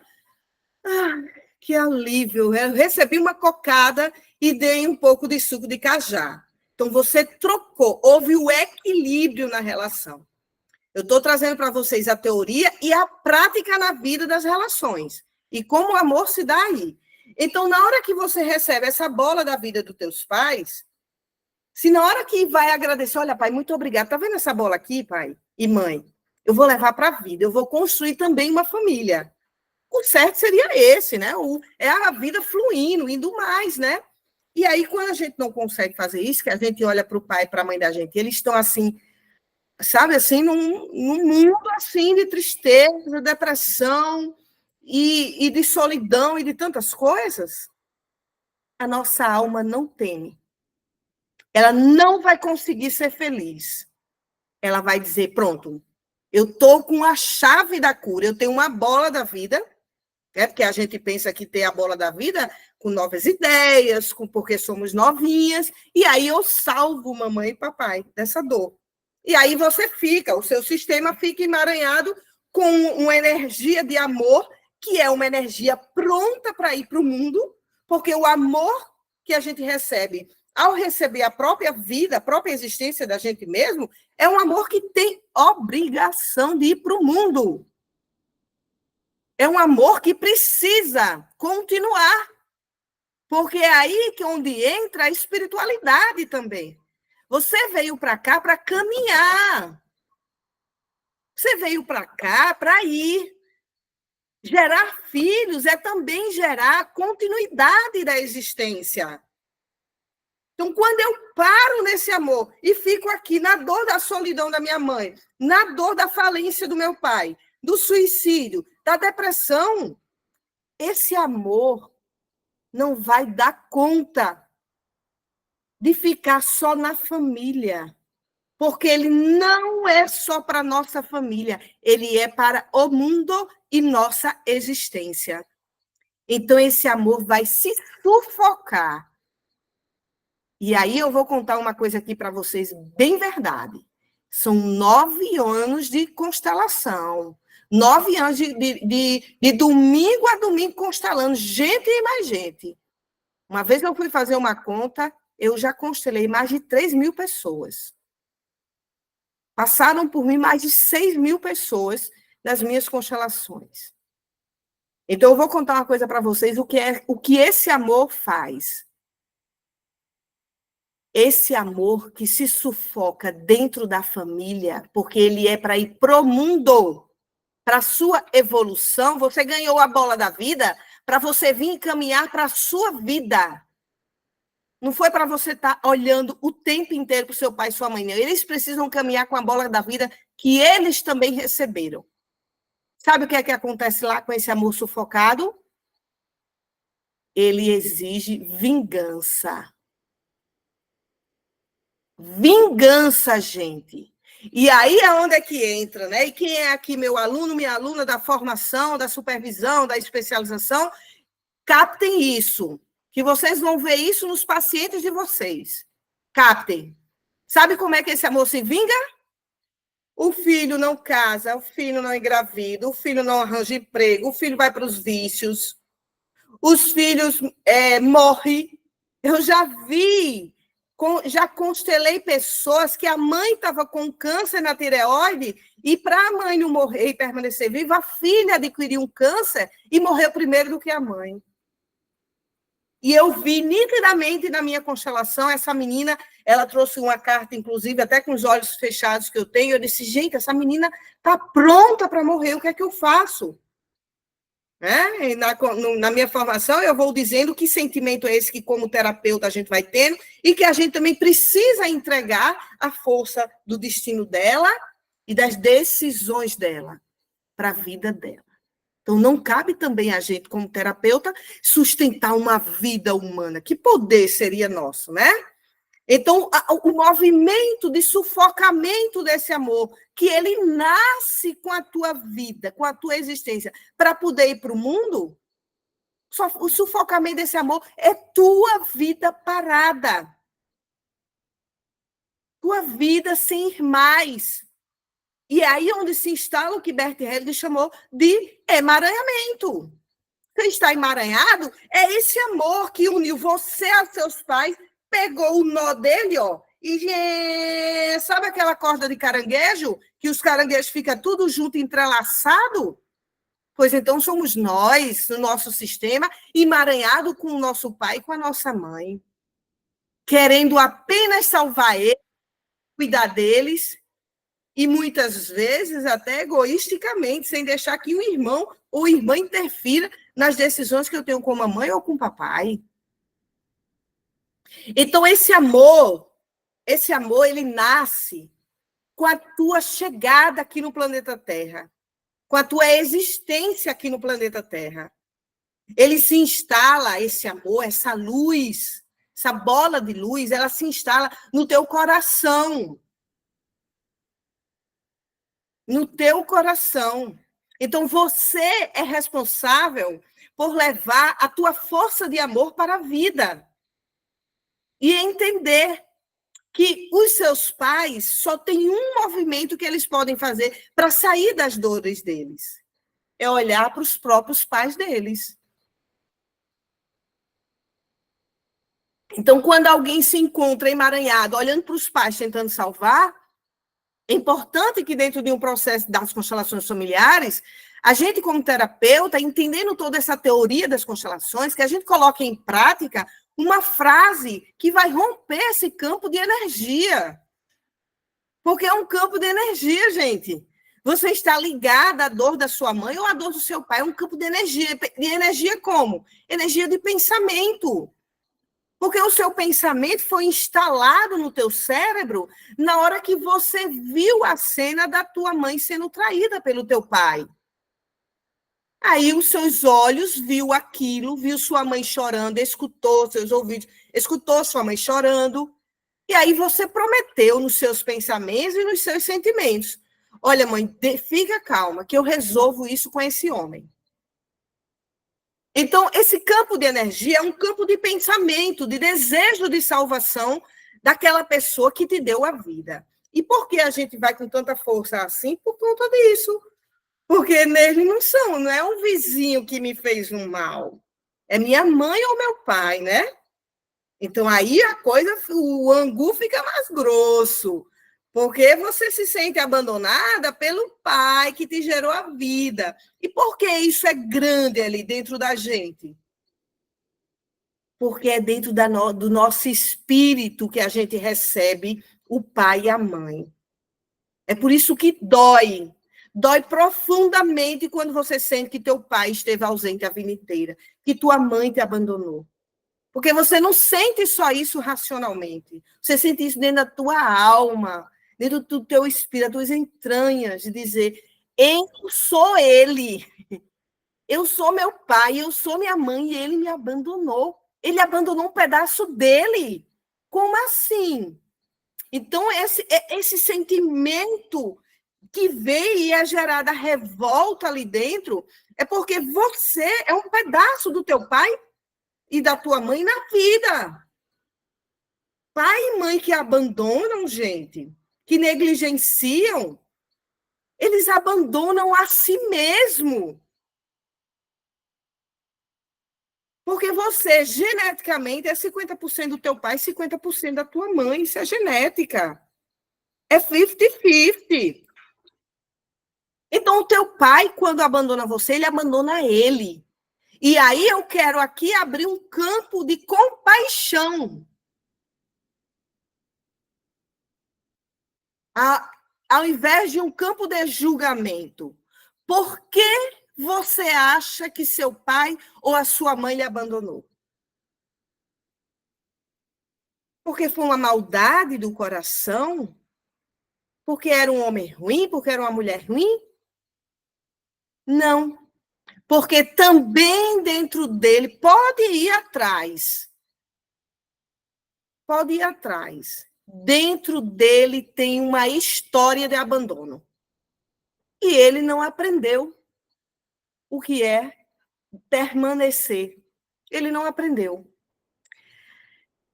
A: que alívio, eu recebi uma cocada e dei um pouco de suco de cajá. Então você trocou, houve o equilíbrio na relação. Eu estou trazendo para vocês a teoria e a prática na vida das relações. E como o amor se dá aí. Então, na hora que você recebe essa bola da vida dos teus pais, se na hora que vai agradecer, olha, pai, muito obrigado. Tá vendo essa bola aqui, pai e mãe? Eu vou levar para a vida, eu vou construir também uma família. O certo seria esse, né? É a vida fluindo, indo mais, né? E aí, quando a gente não consegue fazer isso, que a gente olha para o pai e para a mãe da gente, eles estão assim, sabe, assim, num mundo assim de tristeza, depressão e de solidão e de tantas coisas, a nossa alma não teme. Ela não vai conseguir ser feliz. Ela vai dizer, pronto, eu estou com a chave da cura, eu tenho uma bola da vida, né? Porque a gente pensa que tem a bola da vida com novas ideias, porque somos novinhas, e aí eu salvo mamãe e papai dessa dor. E aí você fica, o seu sistema fica emaranhado com uma energia de amor, que é uma energia pronta para ir para o mundo, porque o amor que a gente recebe, ao receber a própria vida, a própria existência da gente mesmo, é um amor que tem obrigação de ir para o mundo. É um amor que precisa continuar, porque é aí que onde entra a espiritualidade também. Você veio para cá para caminhar. Você veio para cá para ir. Gerar filhos é também gerar continuidade da existência. Então, quando eu paro nesse amor e fico aqui na dor da solidão da minha mãe, na dor da falência do meu pai, do suicídio, da depressão, esse amor não vai dar conta de ficar só na família, porque ele não é só para a nossa família, ele é para o mundo e nossa existência. Então, esse amor vai se sufocar. E aí eu vou contar uma coisa aqui para vocês, bem verdade. São 9 anos de constelação. 9 anos de domingo a domingo constelando, gente e mais gente. Uma vez eu fui fazer uma conta, eu já constelei mais de 3.000 pessoas. Passaram por mim mais de 6.000 pessoas nas minhas constelações. Então, eu vou contar uma coisa para vocês, o que esse amor faz. Esse amor que se sufoca dentro da família, porque ele é para ir para o mundo, para a sua evolução. Você ganhou a bola da vida para você vir caminhar para a sua vida. Não foi para você estar olhando o tempo inteiro para o seu pai e sua mãe. Não. Eles precisam caminhar com a bola da vida que eles também receberam. Sabe o que é que acontece lá com esse amor sufocado? Ele exige vingança. Vingança, gente. E aí é onde é que entra, né? E quem é aqui meu aluno, minha aluna da formação, da supervisão, da especialização, captem isso, que vocês vão ver isso nos pacientes de vocês. Captem. Sabe como é que esse amor se vinga? O filho não casa, o filho não engravida, o filho não arranja emprego, o filho vai para os vícios, os filhos morrem. Eu já vi, já constelei pessoas que a mãe estava com câncer na tireoide e para a mãe não morrer e permanecer viva, a filha adquiriu um câncer e morreu primeiro do que a mãe. E eu vi nitidamente na minha constelação, essa menina, ela trouxe uma carta, inclusive, até com os olhos fechados que eu tenho, eu disse, gente, essa menina está pronta para morrer, o que é que eu faço? Na minha formação, eu vou dizendo que sentimento é esse que, como terapeuta, a gente vai tendo e que a gente também precisa entregar a força do destino dela e das decisões dela para a vida dela. Então, não cabe também a gente, como terapeuta, sustentar uma vida humana. Que poder seria nosso, né? Então, o movimento de sufocamento desse amor, que ele nasce com a tua vida, com a tua existência, para poder ir para o mundo, o sufocamento desse amor é tua vida parada. Tua vida sem ir mais. E aí onde se instala o que Bert Hellinger chamou de emaranhamento. Você está emaranhado, é esse amor que uniu você a seus pais, pegou o nó dele, ó, e sabe aquela corda de caranguejo, que os caranguejos ficam tudo junto, entrelaçado? Pois então somos nós, no nosso sistema, emaranhado com o nosso pai e com a nossa mãe, querendo apenas salvar eles, cuidar deles, e muitas vezes até egoisticamente, sem deixar que o irmão ou irmã interfira nas decisões que eu tenho com a mãe ou com o papai. Então, esse amor, ele nasce com a tua chegada aqui no planeta Terra, com a tua existência aqui no planeta Terra. Ele se instala, esse amor, essa luz, essa bola de luz, ela se instala no teu coração. No teu coração. Então, você é responsável por levar a tua força de amor para a vida. E entender que os seus pais só têm um movimento que eles podem fazer para sair das dores deles. É olhar para os próprios pais deles. Então, quando alguém se encontra emaranhado, olhando para os pais, tentando salvar, é importante que dentro de um processo das constelações familiares, a gente, como terapeuta, entendendo toda essa teoria das constelações, que a gente coloque em prática uma frase que vai romper esse campo de energia. Porque é um campo de energia, gente. Você está ligado à dor da sua mãe ou à dor do seu pai, é um campo de energia. De energia como? Energia de pensamento. Porque o seu pensamento foi instalado no teu cérebro na hora que você viu a cena da tua mãe sendo traída pelo teu pai. Aí os seus olhos viu aquilo, viu sua mãe chorando, escutou seus ouvidos, escutou sua mãe chorando, e aí você prometeu nos seus pensamentos e nos seus sentimentos. Olha, mãe, fica calma, que eu resolvo isso com esse homem. Então, esse campo de energia é um campo de pensamento, de desejo de salvação daquela pessoa que te deu a vida. E por que a gente vai com tanta força assim? Por conta disso. Porque neles não é um vizinho que me fez um mal. É minha mãe ou meu pai, né? Então, aí a coisa, o angu fica mais grosso, porque você se sente abandonada pelo pai que te gerou a vida. E por que isso é grande ali dentro da gente? Porque é dentro do nosso espírito que a gente recebe o pai e a mãe. É por isso que dói. Dói profundamente quando você sente que teu pai esteve ausente a vida inteira, que tua mãe te abandonou. Porque você não sente só isso racionalmente. Você sente isso dentro da tua alma, dentro do teu espírito, das tuas entranhas, de dizer: eu sou ele. Eu sou meu pai, eu sou minha mãe e ele me abandonou. Ele abandonou um pedaço dele. Como assim? Então, esse sentimento que veio e é gerada a revolta ali dentro é porque você é um pedaço do teu pai e da tua mãe na vida. Pai e mãe que abandonam, gente, que negligenciam, eles abandonam a si mesmo. Porque você, geneticamente, é 50% do teu pai, 50% da tua mãe. Isso é genética. É 50-50. Então, o teu pai, quando abandona você, ele abandona ele. E aí eu quero aqui abrir um campo de compaixão. Ao invés de um campo de julgamento. Por que você acha que seu pai ou a sua mãe lhe abandonou? Porque foi uma maldade do coração? Porque era um homem ruim? Porque era uma mulher ruim? Não. Porque também dentro dele pode ir atrás. Pode ir atrás. Dentro dele tem uma história de abandono. E ele não aprendeu o que é permanecer. Ele não aprendeu.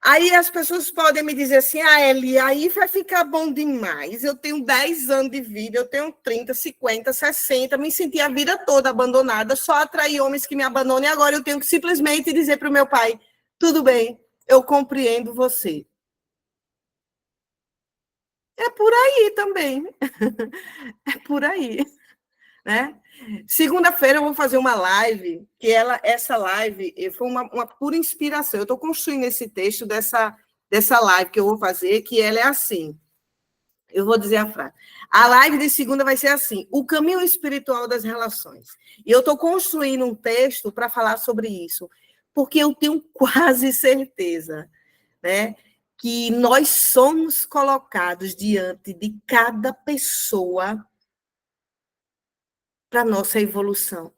A: Aí as pessoas podem me dizer assim, Eli, aí vai ficar bom demais. Eu tenho 10 anos de vida, eu tenho 30, 50, 60, me senti a vida toda abandonada, só atraí homens que me abandonam e agora eu tenho que simplesmente dizer para o meu pai, tudo bem, eu compreendo você. É por aí também. É por aí. Né? Segunda-feira eu vou fazer uma live, que essa live foi uma pura inspiração. Eu estou construindo esse texto dessa live que eu vou fazer, que ela é assim. Eu vou dizer a frase. A live de segunda vai ser assim: o caminho espiritual das relações. E eu estou construindo um texto para falar sobre isso, porque eu tenho quase certeza, né, que nós somos colocados diante de cada pessoa para a nossa evolução,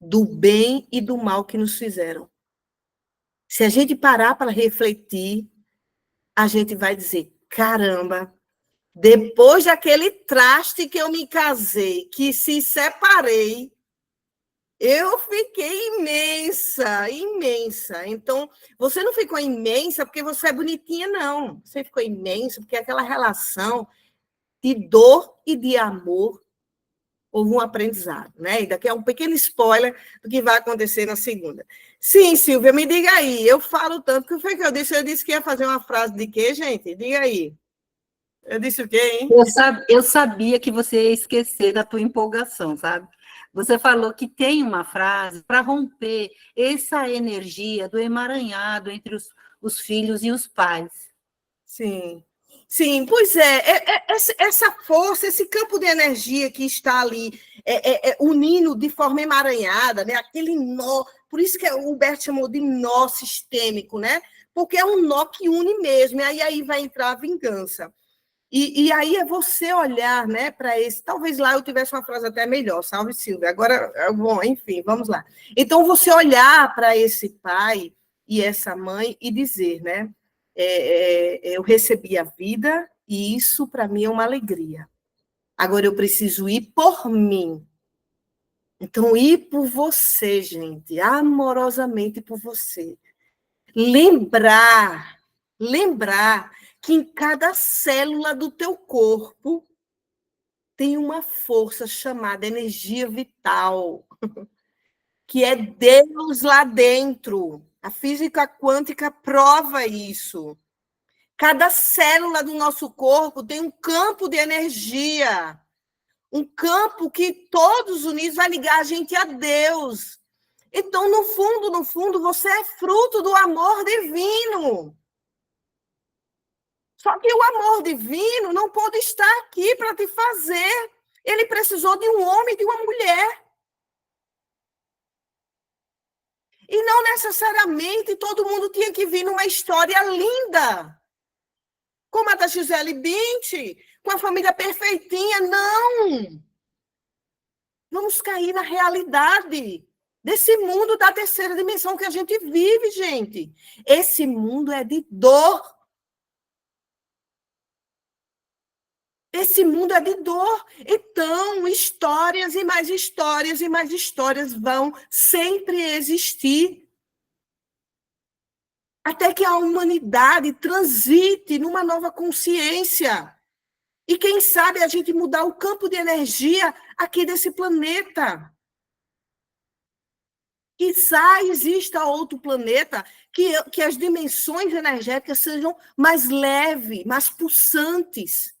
A: do bem e do mal que nos fizeram. Se a gente parar para refletir, a gente vai dizer, caramba, depois daquele traste que eu me casei, que se separei, eu fiquei imensa, imensa. Então, você não ficou imensa porque você é bonitinha, não. Você ficou imensa porque aquela relação de dor e de amor houve um aprendizado, né? E daqui é um pequeno spoiler do que vai acontecer na segunda. Sim, Silvia, me diga aí. Eu falo tanto, que foi que eu disse? Eu disse que ia fazer uma frase de quê, gente? Diga aí. Eu disse o quê, hein?
B: Eu sabia que você ia esquecer da tua empolgação, sabe? Você falou que tem uma frase para romper essa energia do emaranhado entre os filhos e os pais.
A: Sim. Sim, pois essa força, esse campo de energia que está ali unindo de forma emaranhada, né? Aquele nó, por isso que o Humberto chamou de nó sistêmico, né? Porque é um nó que une mesmo, e aí vai entrar a vingança. E aí é você olhar, né, para esse. Talvez lá eu tivesse uma frase até melhor, salve Silvia. Agora, bom, enfim, vamos lá. Então, você olhar para esse pai e essa mãe e dizer, né, eu recebi a vida e isso para mim é uma alegria. Agora eu preciso ir por mim. Então, ir por você, gente, amorosamente por você. Lembrar que em cada célula do teu corpo tem uma força chamada energia vital, que é Deus lá dentro. A física quântica prova isso. Cada célula do nosso corpo tem um campo de energia, um campo que todos unidos vai ligar a gente a Deus. Então, no fundo, você é fruto do amor divino. Só que o amor divino não pôde estar aqui para te fazer. Ele precisou de um homem e de uma mulher. E não necessariamente todo mundo tinha que vir numa história linda, como a da Gisele Bündchen, com a família perfeitinha. Não! Vamos cair na realidade desse mundo da terceira dimensão que a gente vive, gente. Esse mundo é de dor. Esse mundo é de dor. Então, histórias e mais histórias e mais histórias vão sempre existir. Até que a humanidade transite numa nova consciência. E quem sabe a gente mudar o campo de energia aqui desse planeta. Quizá exista outro planeta que as dimensões energéticas sejam mais leves, mais pulsantes.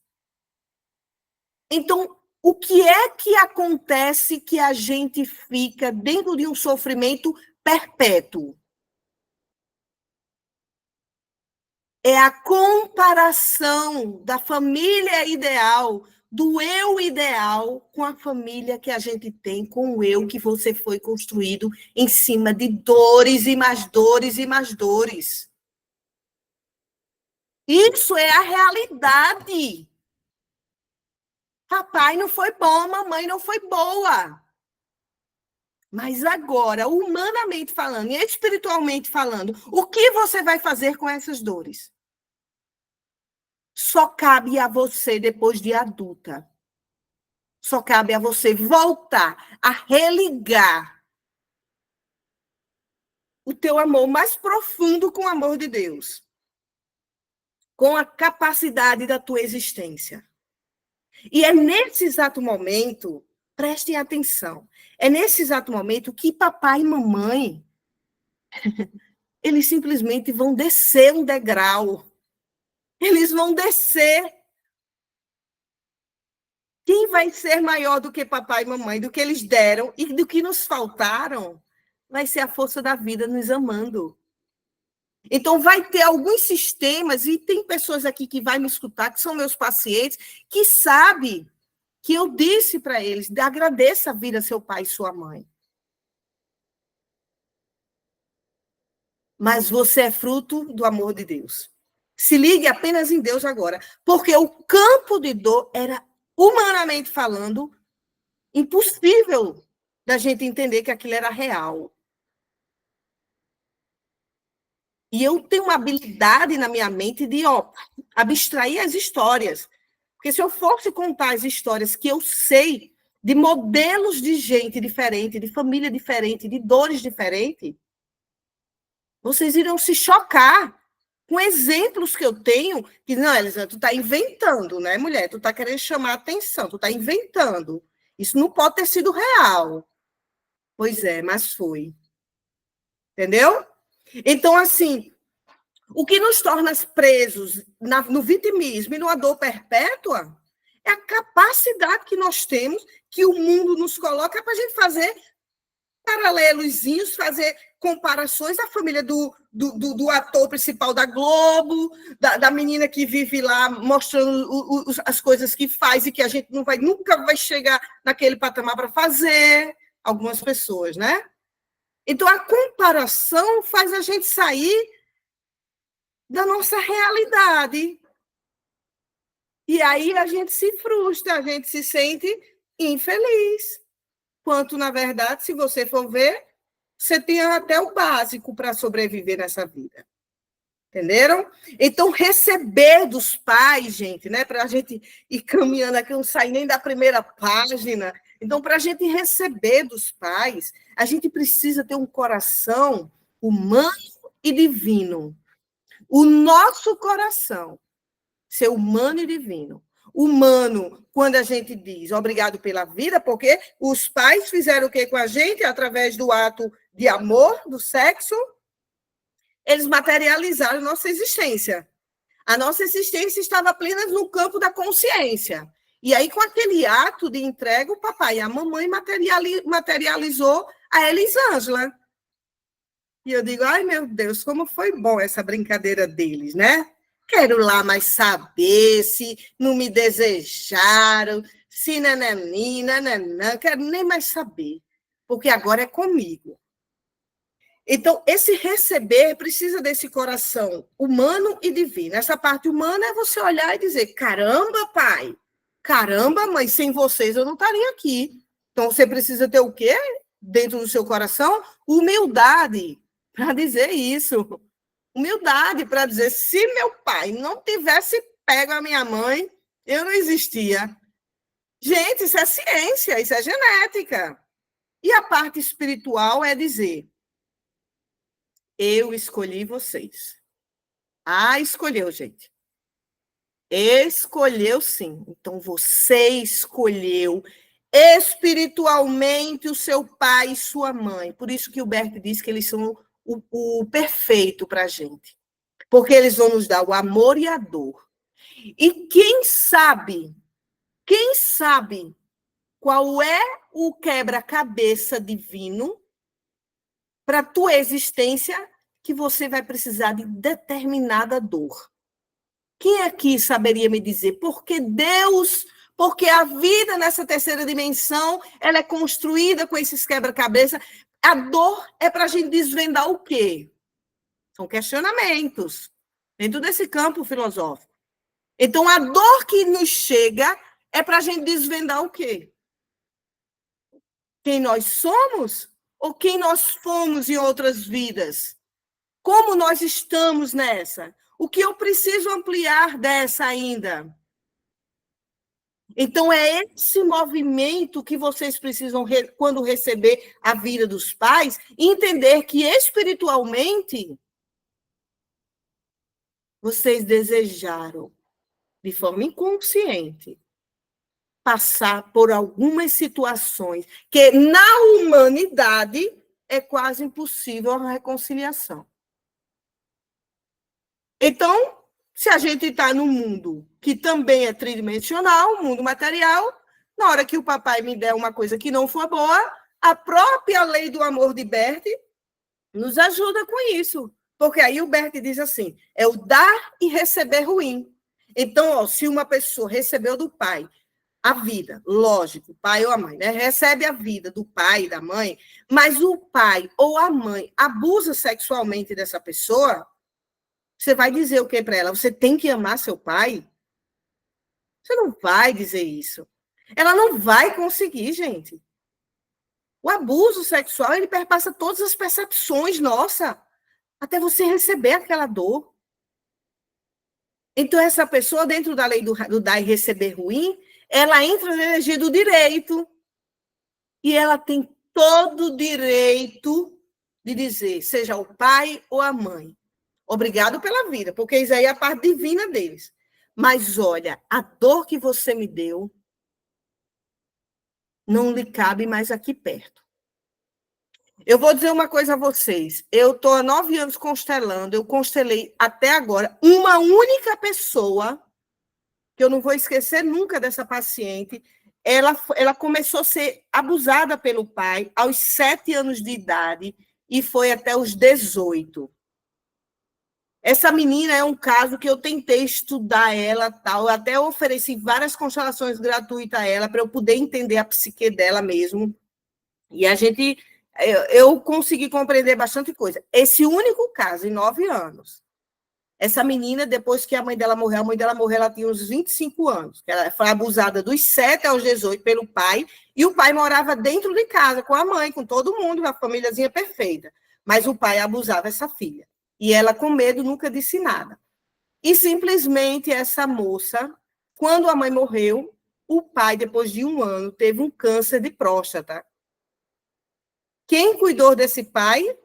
A: Então, o que é que acontece que a gente fica dentro de um sofrimento perpétuo? É a comparação da família ideal, do eu ideal, com a família que a gente tem, com o eu que você foi construído em cima de dores e mais dores e mais dores. Isso é a realidade. Papai não foi bom, mamãe não foi boa. Mas agora, humanamente falando e espiritualmente falando, o que você vai fazer com essas dores? Só cabe a você depois de adulta. Só cabe a você voltar a religar o teu amor mais profundo com o amor de Deus, com a capacidade da tua existência. E é nesse exato momento, prestem atenção, é nesse exato momento que papai e mamãe, eles simplesmente vão descer um degrau. Eles vão descer. Quem vai ser maior do que papai e mamãe, do que eles deram e do que nos faltaram, vai ser a força da vida nos amando. Então, vai ter alguns sistemas, e tem pessoas aqui que vão me escutar, que são meus pacientes, que sabem que eu disse para eles, agradeça a vida seu pai e sua mãe. Mas você é fruto do amor de Deus. Se ligue apenas em Deus agora, porque o campo de dor era, humanamente falando, impossível da gente entender que aquilo era real. E eu tenho uma habilidade na minha mente de abstrair as histórias. Porque se eu fosse contar as histórias que eu sei de modelos de gente diferente, de família diferente, de dores diferentes, vocês irão se chocar com exemplos que eu tenho, que, não, Elisa, tu está inventando, né, mulher? Tu está querendo chamar a atenção, tu está inventando. Isso não pode ter sido real. Pois é, mas foi. Entendeu? Então, assim, o que nos torna presos no vitimismo e numa dor perpétua é a capacidade que nós temos, que o mundo nos coloca para a gente fazer paralelozinhos, fazer comparações da família do ator principal da Globo, da menina que vive lá mostrando as coisas que faz e que a gente nunca vai chegar naquele patamar para fazer, algumas pessoas, né? Então, a comparação faz a gente sair da nossa realidade. E aí a gente se frustra, a gente se sente infeliz. Quanto, na verdade, se você for ver, você tem até o básico para sobreviver nessa vida. Entenderam? Então, receber dos pais, gente, né? Para a gente ir caminhando aqui, não sai nem da primeira página. Então, para a gente receber dos pais, a gente precisa ter um coração humano e divino. O nosso coração ser humano e divino. Humano, quando a gente diz obrigado pela vida, porque os pais fizeram o que com a gente? Através do ato de amor, do sexo, eles materializaram nossa existência. A nossa existência estava apenas no campo da consciência. E aí, com aquele ato de entrega, o papai e a mamãe materializou a Elisângela. E eu digo, ai, meu Deus, como foi bom essa brincadeira deles, né? Quero lá mais saber se não me desejaram, se nanani, nananã, quero nem mais saber, porque agora é comigo. Então, esse receber precisa desse coração humano e divino. Essa parte humana é você olhar e dizer, caramba, pai, caramba, mãe, sem vocês eu não estaria aqui. Então, você precisa ter o quê dentro do seu coração? Humildade para dizer isso. Humildade para dizer, se meu pai não tivesse pego a minha mãe, eu não existia. Gente, isso é ciência, isso é genética. E a parte espiritual é dizer, eu escolhi vocês. Ah, escolheu, gente. Escolheu, sim. Então, você escolheu espiritualmente o seu pai e sua mãe. Por isso que o Bert diz que eles são o perfeito para a gente. Porque eles vão nos dar o amor e a dor. E quem sabe qual é o quebra-cabeça divino para a tua existência que você vai precisar de determinada dor. Quem aqui saberia me dizer porque a vida nessa terceira dimensão, ela é construída com esses quebra-cabeça. A dor é para a gente desvendar o quê? São questionamentos dentro desse campo filosófico. Então, a dor que nos chega é para a gente desvendar o quê? Quem nós somos ou quem nós fomos em outras vidas? Como nós estamos nessa? O que eu preciso ampliar dessa ainda? Então, é esse movimento que vocês precisam, quando receber a vida dos pais, entender que espiritualmente vocês desejaram, de forma inconsciente, passar por algumas situações que, na humanidade, é quase impossível a reconciliação. Então, se a gente está num mundo que também é tridimensional, mundo material, na hora que o papai me der uma coisa que não for boa, a própria lei do amor de Bert nos ajuda com isso. Porque aí o Bert diz assim, é o dar e receber ruim. Então, ó, se uma pessoa recebeu do pai a vida, lógico, o pai ou a mãe, né? Recebe a vida do pai e da mãe, mas o pai ou a mãe abusa sexualmente dessa pessoa, você vai dizer o que para ela? Você tem que amar seu pai? Você não vai dizer isso. Ela não vai conseguir, gente. O abuso sexual, ele perpassa todas as percepções, nossa, até você receber aquela dor. Então, essa pessoa, dentro da lei do dar e receber ruim, ela entra na energia do direito. E ela tem todo o direito de dizer, seja o pai ou a mãe, obrigado pela vida, porque isso aí é a parte divina deles. Mas, olha, a dor que você me deu não lhe cabe mais aqui perto. Eu vou dizer uma coisa a vocês. Eu estou há 9 anos constelando, eu constelei até agora uma única pessoa, que eu não vou esquecer nunca dessa paciente. Ela começou a ser abusada pelo pai aos 7 anos de idade e foi até os 18. Essa menina é um caso que eu tentei estudar ela, tal, eu até ofereci várias constelações gratuitas a ela para eu poder entender a psique dela mesmo. E eu consegui compreender bastante coisa. Esse único caso, em 9 anos. Essa menina, depois que a mãe dela morreu, ela tinha uns 25 anos. Ela foi abusada dos 7 aos 18 pelo pai, e o pai morava dentro de casa, com a mãe, com todo mundo, uma famíliazinha perfeita. Mas o pai abusava essa filha. E ela, com medo, nunca disse nada. E simplesmente essa moça, quando a mãe morreu, o pai, depois de 1 ano, teve um câncer de próstata. Quem cuidou desse pai?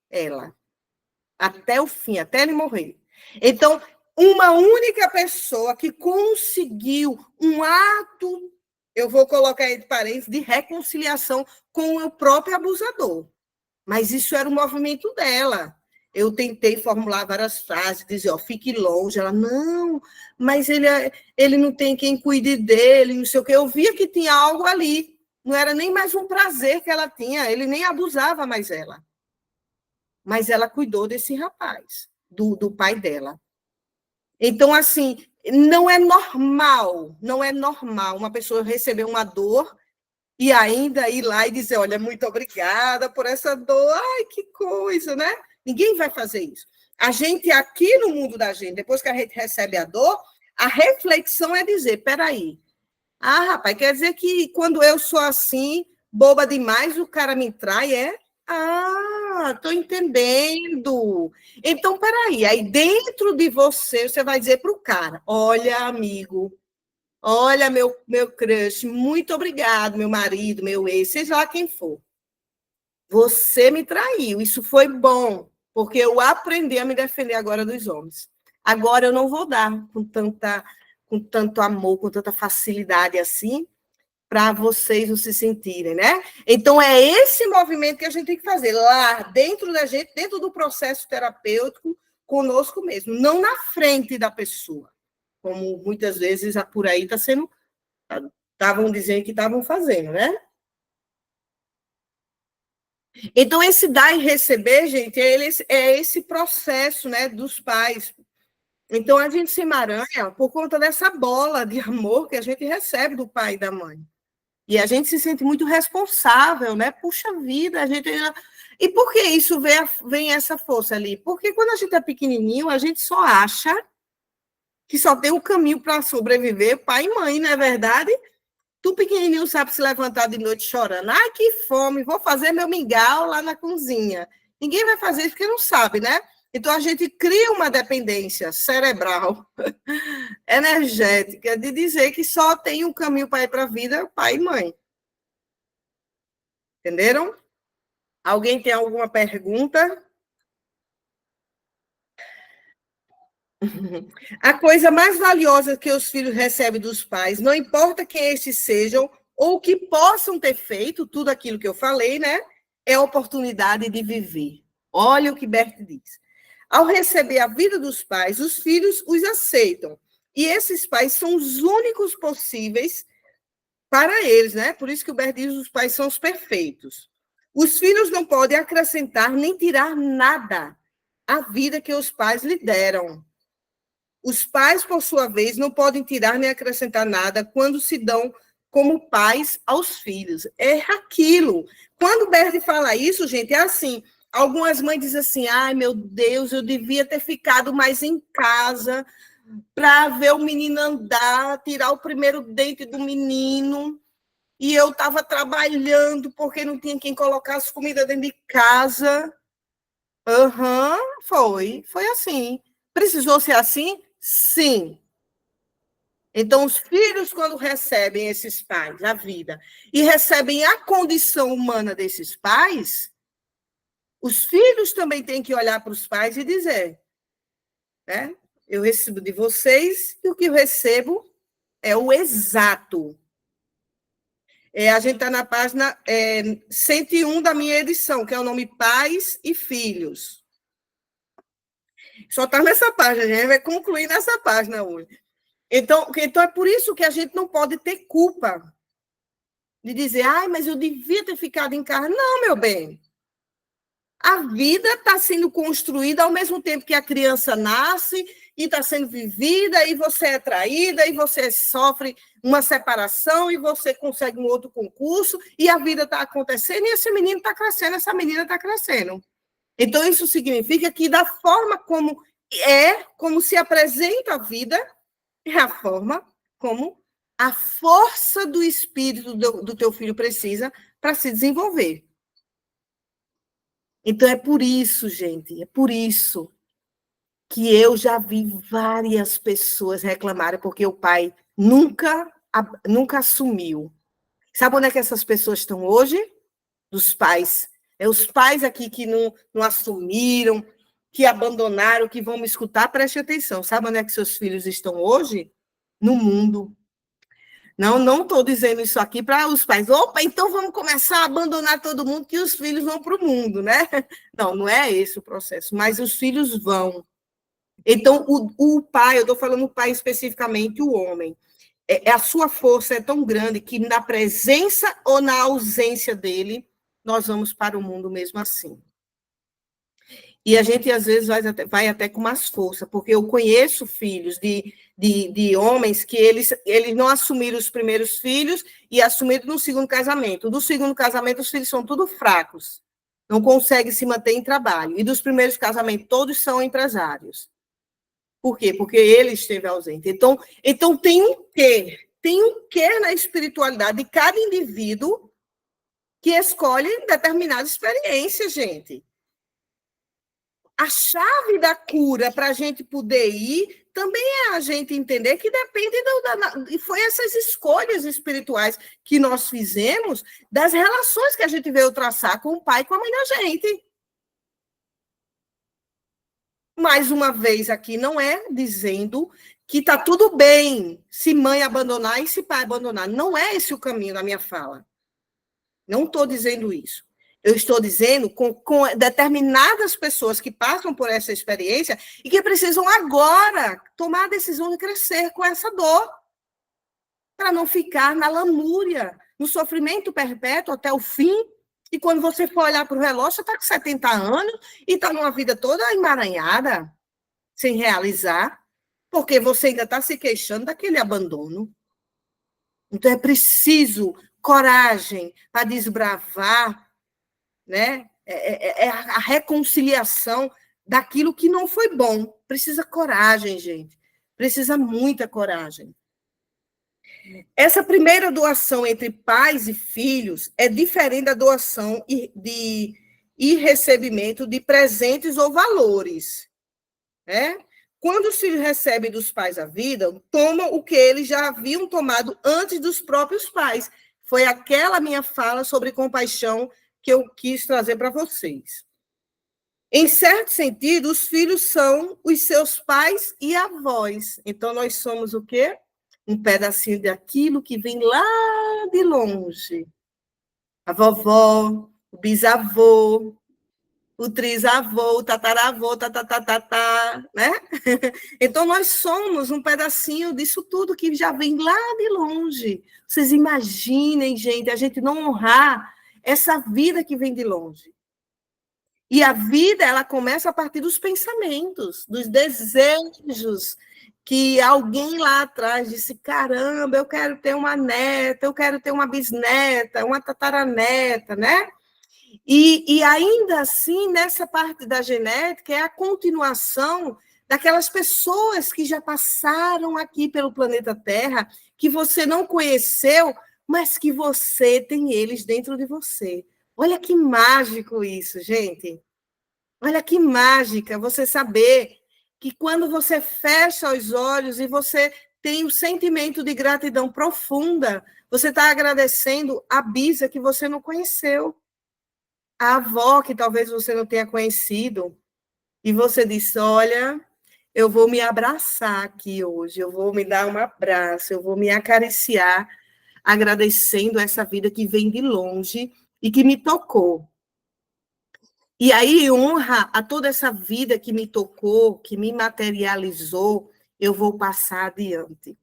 A: Ela. Até o fim, até ele morrer. Então, uma única pessoa que conseguiu um ato, eu vou colocar entre parênteses, de reconciliação com o próprio abusador. Mas isso era o movimento dela. Eu tentei formular várias frases, dizer, ó, fique longe. Ela, não, mas ele não tem quem cuide dele, não sei o quê. Eu via que tinha algo ali. Não era nem mais um prazer que ela tinha, ele nem abusava mais ela. Mas ela cuidou desse rapaz, do pai dela. Então, assim, não é normal uma pessoa receber uma dor e ainda ir lá e dizer, olha, muito obrigada por essa dor, ai, que coisa, né? Ninguém vai fazer isso. A gente, aqui no mundo da gente, depois que a gente recebe a dor, a reflexão é dizer, peraí, rapaz, quer dizer que quando eu sou assim, boba demais, o cara me trai, é? Estou entendendo. Então, peraí, aí dentro de você vai dizer para o cara, olha, amigo, olha, meu crush, muito obrigado, meu marido, meu ex, seja lá quem for. Você me traiu, isso foi bom, porque eu aprendi a me defender agora dos homens. Agora eu não vou dar com tanto amor, com tanta facilidade assim, para vocês não se sentirem, né? Então, é esse movimento que a gente tem que fazer lá dentro da gente, dentro do processo terapêutico, conosco mesmo, não na frente da pessoa, como muitas vezes por aí estavam dizendo que estavam fazendo, né? Então, esse dar e receber, gente, é esse processo, né, dos pais. Então, a gente se emaranha por conta dessa bola de amor que a gente recebe do pai e da mãe. E a gente se sente muito responsável, né? Puxa vida, a gente. E por que isso vem essa força ali? Porque quando a gente é pequenininho, a gente só acha que só tem um caminho para sobreviver, pai e mãe, não é verdade? Tu pequenininho sabe se levantar de noite chorando. Ai, que fome, vou fazer meu mingau lá na cozinha. Ninguém vai fazer isso porque não sabe, né? Então, a gente cria uma dependência cerebral, energética, de dizer que só tem um caminho para ir para a vida, pai e mãe. Entenderam? Alguém tem alguma pergunta? A coisa mais valiosa que os filhos recebem dos pais, não importa quem estes sejam ou que possam ter feito, tudo aquilo que eu falei, né? É a oportunidade de viver. Olha o que Bert diz. Ao receber a vida dos pais, os filhos os aceitam. E esses pais são os únicos possíveis para eles, né? Por isso que o Bert diz que os pais são os perfeitos. Os filhos não podem acrescentar nem tirar nada à vida que os pais lhe deram. Os pais, por sua vez, não podem tirar nem acrescentar nada quando se dão como pais aos filhos. É aquilo. Quando o Bert fala isso, gente, é assim. Algumas mães dizem assim, ai, meu Deus, eu devia ter ficado mais em casa para ver o menino andar, tirar o primeiro dente do menino. E eu estava trabalhando porque não tinha quem colocar as comidas dentro de casa. Foi assim. Precisou ser assim? Sim. Então, os filhos, quando recebem esses pais, a vida, e recebem a condição humana desses pais, os filhos também têm que olhar para os pais e dizer, né? Eu recebo de vocês e o que eu recebo é o exato. A gente está na página 101 da minha edição, que é o nome Pais e Filhos. Só está nessa página, a gente vai concluir nessa página hoje. Então, é por isso que a gente não pode ter culpa de dizer, ai, mas eu devia ter ficado em casa. Não, meu bem. A vida está sendo construída ao mesmo tempo que a criança nasce e está sendo vivida, e você é traída, e você sofre uma separação, e você consegue um outro concurso, e a vida está acontecendo, e esse menino está crescendo, essa menina está crescendo. Então, isso significa que, da forma como é como se apresenta a vida, é a forma como a força do espírito do teu filho precisa para se desenvolver. Então, é por isso, gente, é por isso que eu já vi várias pessoas reclamarem porque o pai nunca assumiu. Sabe onde é que essas pessoas estão hoje? Dos pais. É os pais aqui que não assumiram, que abandonaram, que vão me escutar, preste atenção. Sabe onde é que seus filhos estão hoje? No mundo. Não estou dizendo isso aqui para os pais. Opa, então vamos começar a abandonar todo mundo que os filhos vão para o mundo, né? Não é esse o processo, mas os filhos vão. Então, o pai, eu estou falando o pai especificamente, o homem, a sua força é tão grande que na presença ou na ausência dele, nós vamos para o mundo mesmo assim. E a gente, às vezes, vai até com mais força, porque eu conheço filhos de homens que eles não assumiram os primeiros filhos e assumiram no segundo casamento. Do segundo casamento, os filhos são tudo fracos, não conseguem se manter em trabalho. E dos primeiros casamentos, todos são empresários. Por quê? Porque ele esteve ausente. Então tem um quê na espiritualidade de cada indivíduo que escolhe determinada experiência, gente. A chave da cura para a gente poder ir também é a gente entender que depende e foi essas escolhas espirituais que nós fizemos das relações que a gente veio traçar com o pai e com a mãe da gente. Mais uma vez aqui, não é dizendo que está tudo bem se mãe abandonar e se pai abandonar. Não é esse o caminho da minha fala. Não estou dizendo isso. Eu estou dizendo com determinadas pessoas que passam por essa experiência e que precisam agora tomar a decisão de crescer com essa dor, para não ficar na lamúria, no sofrimento perpétuo até o fim. E quando você for olhar para o relógio, você está com 70 anos e está numa vida toda emaranhada, sem realizar, porque você ainda está se queixando daquele abandono. Então, é preciso coragem para desbravar, né? É a reconciliação daquilo que não foi bom. Precisa coragem, gente. Precisa muita coragem. Essa primeira doação entre pais e filhos é diferente da doação e recebimento de presentes ou valores, né? Quando os filhos recebem dos pais a vida, tomam o que eles já haviam tomado antes dos próprios pais. Foi aquela minha fala sobre compaixão que eu quis trazer para vocês. Em certo sentido, os filhos são os seus pais e avós. Então, nós somos o quê? Um pedacinho daquilo que vem lá de longe. A vovó, o bisavô, o trisavô, o tataravô, né? Então, nós somos um pedacinho disso tudo que já vem lá de longe. Vocês imaginem, gente, a gente não honrar essa vida que vem de longe. E a vida, ela começa a partir dos pensamentos, dos desejos, que alguém lá atrás disse, caramba, eu quero ter uma neta, eu quero ter uma bisneta, uma tataraneta, né? E ainda assim, nessa parte da genética, é a continuação daquelas pessoas que já passaram aqui pelo planeta Terra, que você não conheceu, mas que você tem eles dentro de você. Olha que mágico isso, gente. Olha que mágica você saber que quando você fecha os olhos e você tem o sentimento de gratidão profunda, você está agradecendo a bisa que você não conheceu, a avó que talvez você não tenha conhecido, e você disse, olha, eu vou me abraçar aqui hoje, eu vou me dar um abraço, eu vou me acariciar, agradecendo essa vida que vem de longe e que me tocou. E aí, honra a toda essa vida que me tocou, que me materializou, eu vou passar adiante.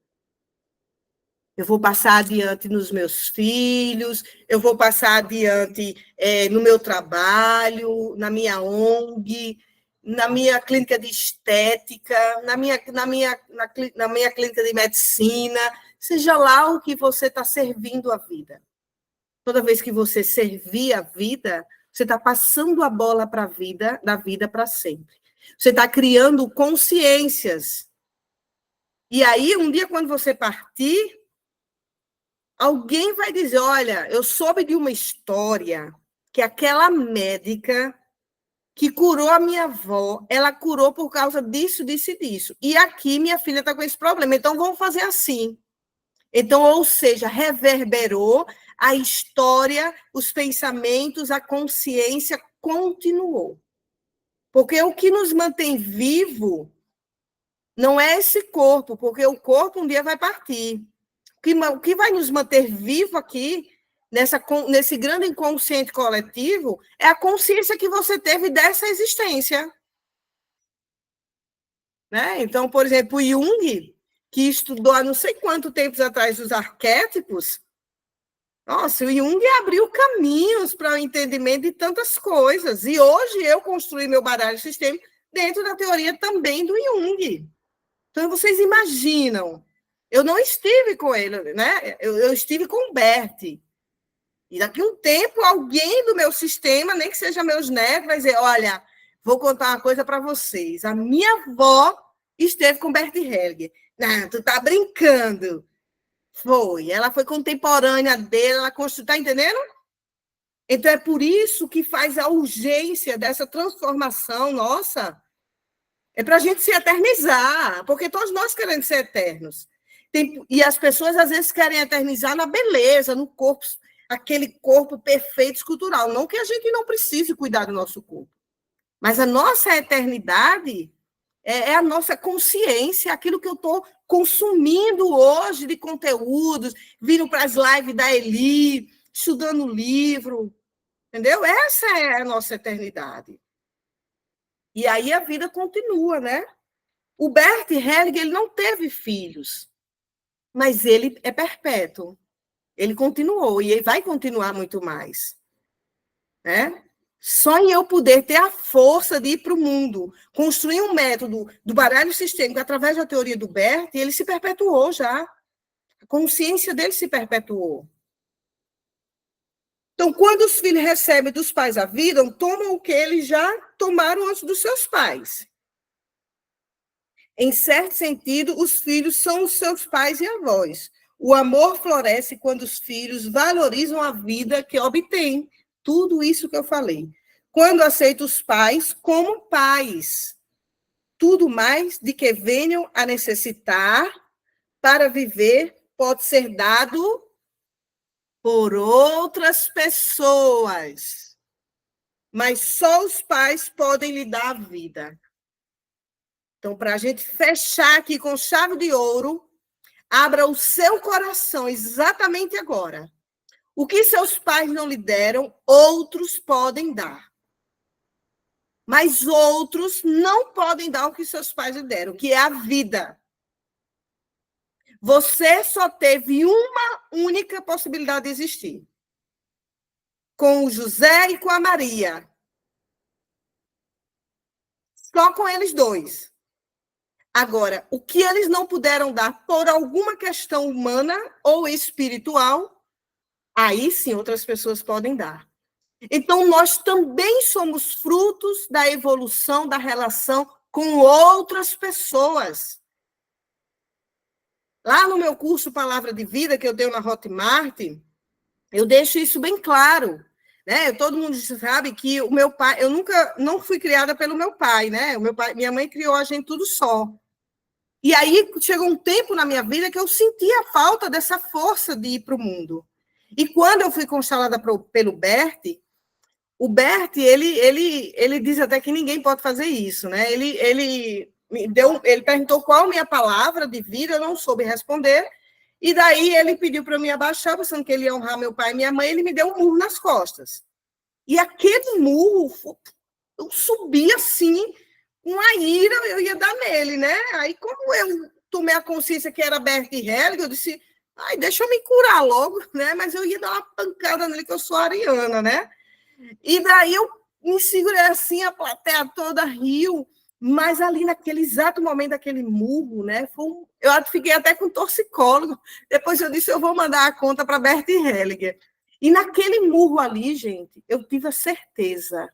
A: Eu vou passar adiante nos meus filhos, eu vou passar adiante no meu trabalho, na minha ONG, na minha clínica de estética, na minha clínica de medicina, seja lá o que você está servindo a vida. Toda vez que você servir a vida, você está passando a bola para a vida, da vida para sempre. Você está criando consciências. E aí, um dia, quando você partir, alguém vai dizer, olha, eu soube de uma história que aquela médica que curou a minha avó, ela curou por causa disso, disso e disso. E aqui minha filha está com esse problema, então vamos fazer assim. Então, ou seja, reverberou a história, os pensamentos, a consciência continuou. Porque o que nos mantém vivo não é esse corpo, porque o corpo um dia vai partir. O que vai nos manter vivo aqui, nesse grande inconsciente coletivo, é a consciência que você teve dessa existência. Né? Então, por exemplo, o Jung, que estudou há não sei quanto tempo atrás os arquétipos, nossa, o Jung abriu caminhos para o entendimento de tantas coisas. E hoje eu construí meu baralho sistêmico dentro da teoria também do Jung. Então, vocês imaginam, eu não estive com ele, né? Eu estive com o Bert. E daqui a um tempo, alguém do meu sistema, nem que seja meus netos, vai dizer, olha, vou contar uma coisa para vocês. A minha avó esteve com Bert Hellinger. Não, tu tá brincando. Foi. Ela foi contemporânea dele, ela construiu, tá entendendo? Então, é por isso que faz a urgência dessa transformação nossa. É para a gente se eternizar, porque todos nós queremos ser eternos. E as pessoas, às vezes, querem eternizar na beleza, no corpo, aquele corpo perfeito, escultural. Não que a gente não precise cuidar do nosso corpo. Mas a nossa eternidade é a nossa consciência, aquilo que eu estou consumindo hoje de conteúdos, vindo para as lives da Eli, estudando livro, entendeu? Essa é a nossa eternidade. E aí a vida continua, né? O Bert Hellinger, ele não teve filhos, mas ele é perpétuo. Ele continuou e ele vai continuar muito mais, né? Só em eu poder ter a força de ir para o mundo, construir um método do baralho sistêmico através da teoria do Bert, ele se perpetuou já. A consciência dele se perpetuou. Então, quando os filhos recebem dos pais a vida, tomam o que eles já tomaram antes dos seus pais. Em certo sentido, os filhos são os seus pais e avós. O amor floresce quando os filhos valorizam a vida que obtêm. Tudo isso que eu falei. Quando aceita os pais como pais. Tudo mais de que venham a necessitar para viver pode ser dado por outras pessoas. Mas só os pais podem lhe dar a vida. Então, para a gente fechar aqui com chave de ouro, abra o seu coração exatamente agora. O que seus pais não lhe deram, outros podem dar. Mas outros não podem dar o que seus pais lhe deram, que é a vida. Você só teve uma única possibilidade de existir. Com o José e com a Maria. Só com eles dois. Agora, o que eles não puderam dar por alguma questão humana ou espiritual, aí sim outras pessoas podem dar. Então, nós também somos frutos da evolução da relação com outras pessoas. Lá no meu curso Palavra de Vida, que eu dei na Hotmart, eu deixo isso bem claro. Né? Todo mundo sabe que o meu pai, eu nunca não fui criada pelo meu pai, né? O meu pai, minha mãe criou a gente tudo só. E aí chegou um tempo na minha vida que eu sentia a falta dessa força de ir para o mundo. E quando eu fui constelada pelo Bert, o Bert, ele diz até que ninguém pode fazer isso, né? Ele perguntou qual a minha palavra de vida, eu não soube responder, e daí ele pediu para eu me abaixar, pensando que ele ia honrar meu pai e minha mãe, ele me deu um murro nas costas. E aquele murro, eu subi assim, com a ira, eu ia dar nele, né? Aí, como eu tomei a consciência que era Bert Hellinger, eu disse, ai, deixa eu me curar logo, né? Mas eu ia dar uma pancada nele, que eu sou ariana, né? E daí eu me segurei assim, a plateia toda riu, mas ali naquele exato momento, daquele murro, né? Eu fiquei até com torcicólogo. Depois eu disse, eu vou mandar a conta para Bert Hellinger. E naquele murro ali, gente, eu tive a certeza.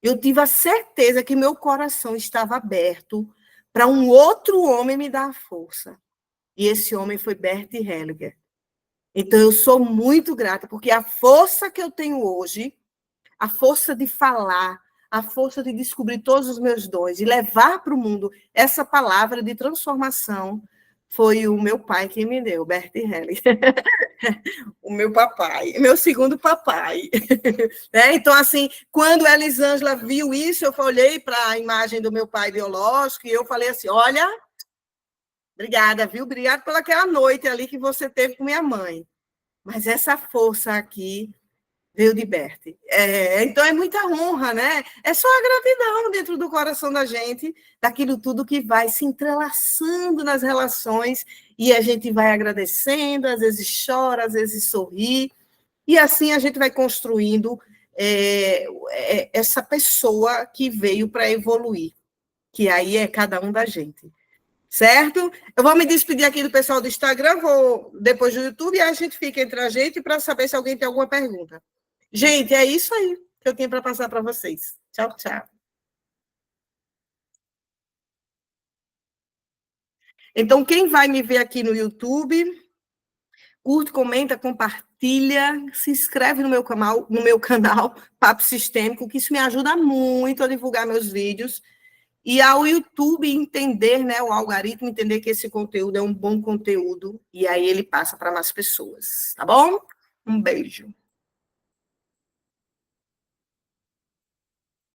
A: Eu tive a certeza que meu coração estava aberto para um outro homem me dar a força. E esse homem foi Bert Hellinger. Então, eu sou muito grata, porque a força que eu tenho hoje, a força de falar, a força de descobrir todos os meus dons e levar para o mundo essa palavra de transformação, foi o meu pai que me deu, Bert Hellinger. O meu papai, meu segundo papai. Então, assim, quando a Elisângela viu isso, eu olhei para a imagem do meu pai biológico e eu falei assim, olha, obrigada, viu? Obrigada pelaquela noite ali que você teve com minha mãe. Mas essa força aqui veio de Bert. Então, é muita honra, né? É só a gratidão dentro do coração da gente, daquilo tudo que vai se entrelaçando nas relações, e a gente vai agradecendo, às vezes chora, às vezes sorri, e assim a gente vai construindo essa pessoa que veio para evoluir, que aí é cada um da gente. Certo? Eu vou me despedir aqui do pessoal do Instagram, vou depois do YouTube, e a gente fica entre a gente para saber se alguém tem alguma pergunta. Gente, é isso aí que eu tenho para passar para vocês. Tchau, tchau. Então, quem vai me ver aqui no YouTube, curte, comenta, compartilha, se inscreve no meu canal Papo Sistêmico, que isso me ajuda muito a divulgar meus vídeos e ao YouTube entender, né, o algoritmo entender que esse conteúdo é um bom conteúdo e aí ele passa para mais pessoas, tá bom? Um beijo.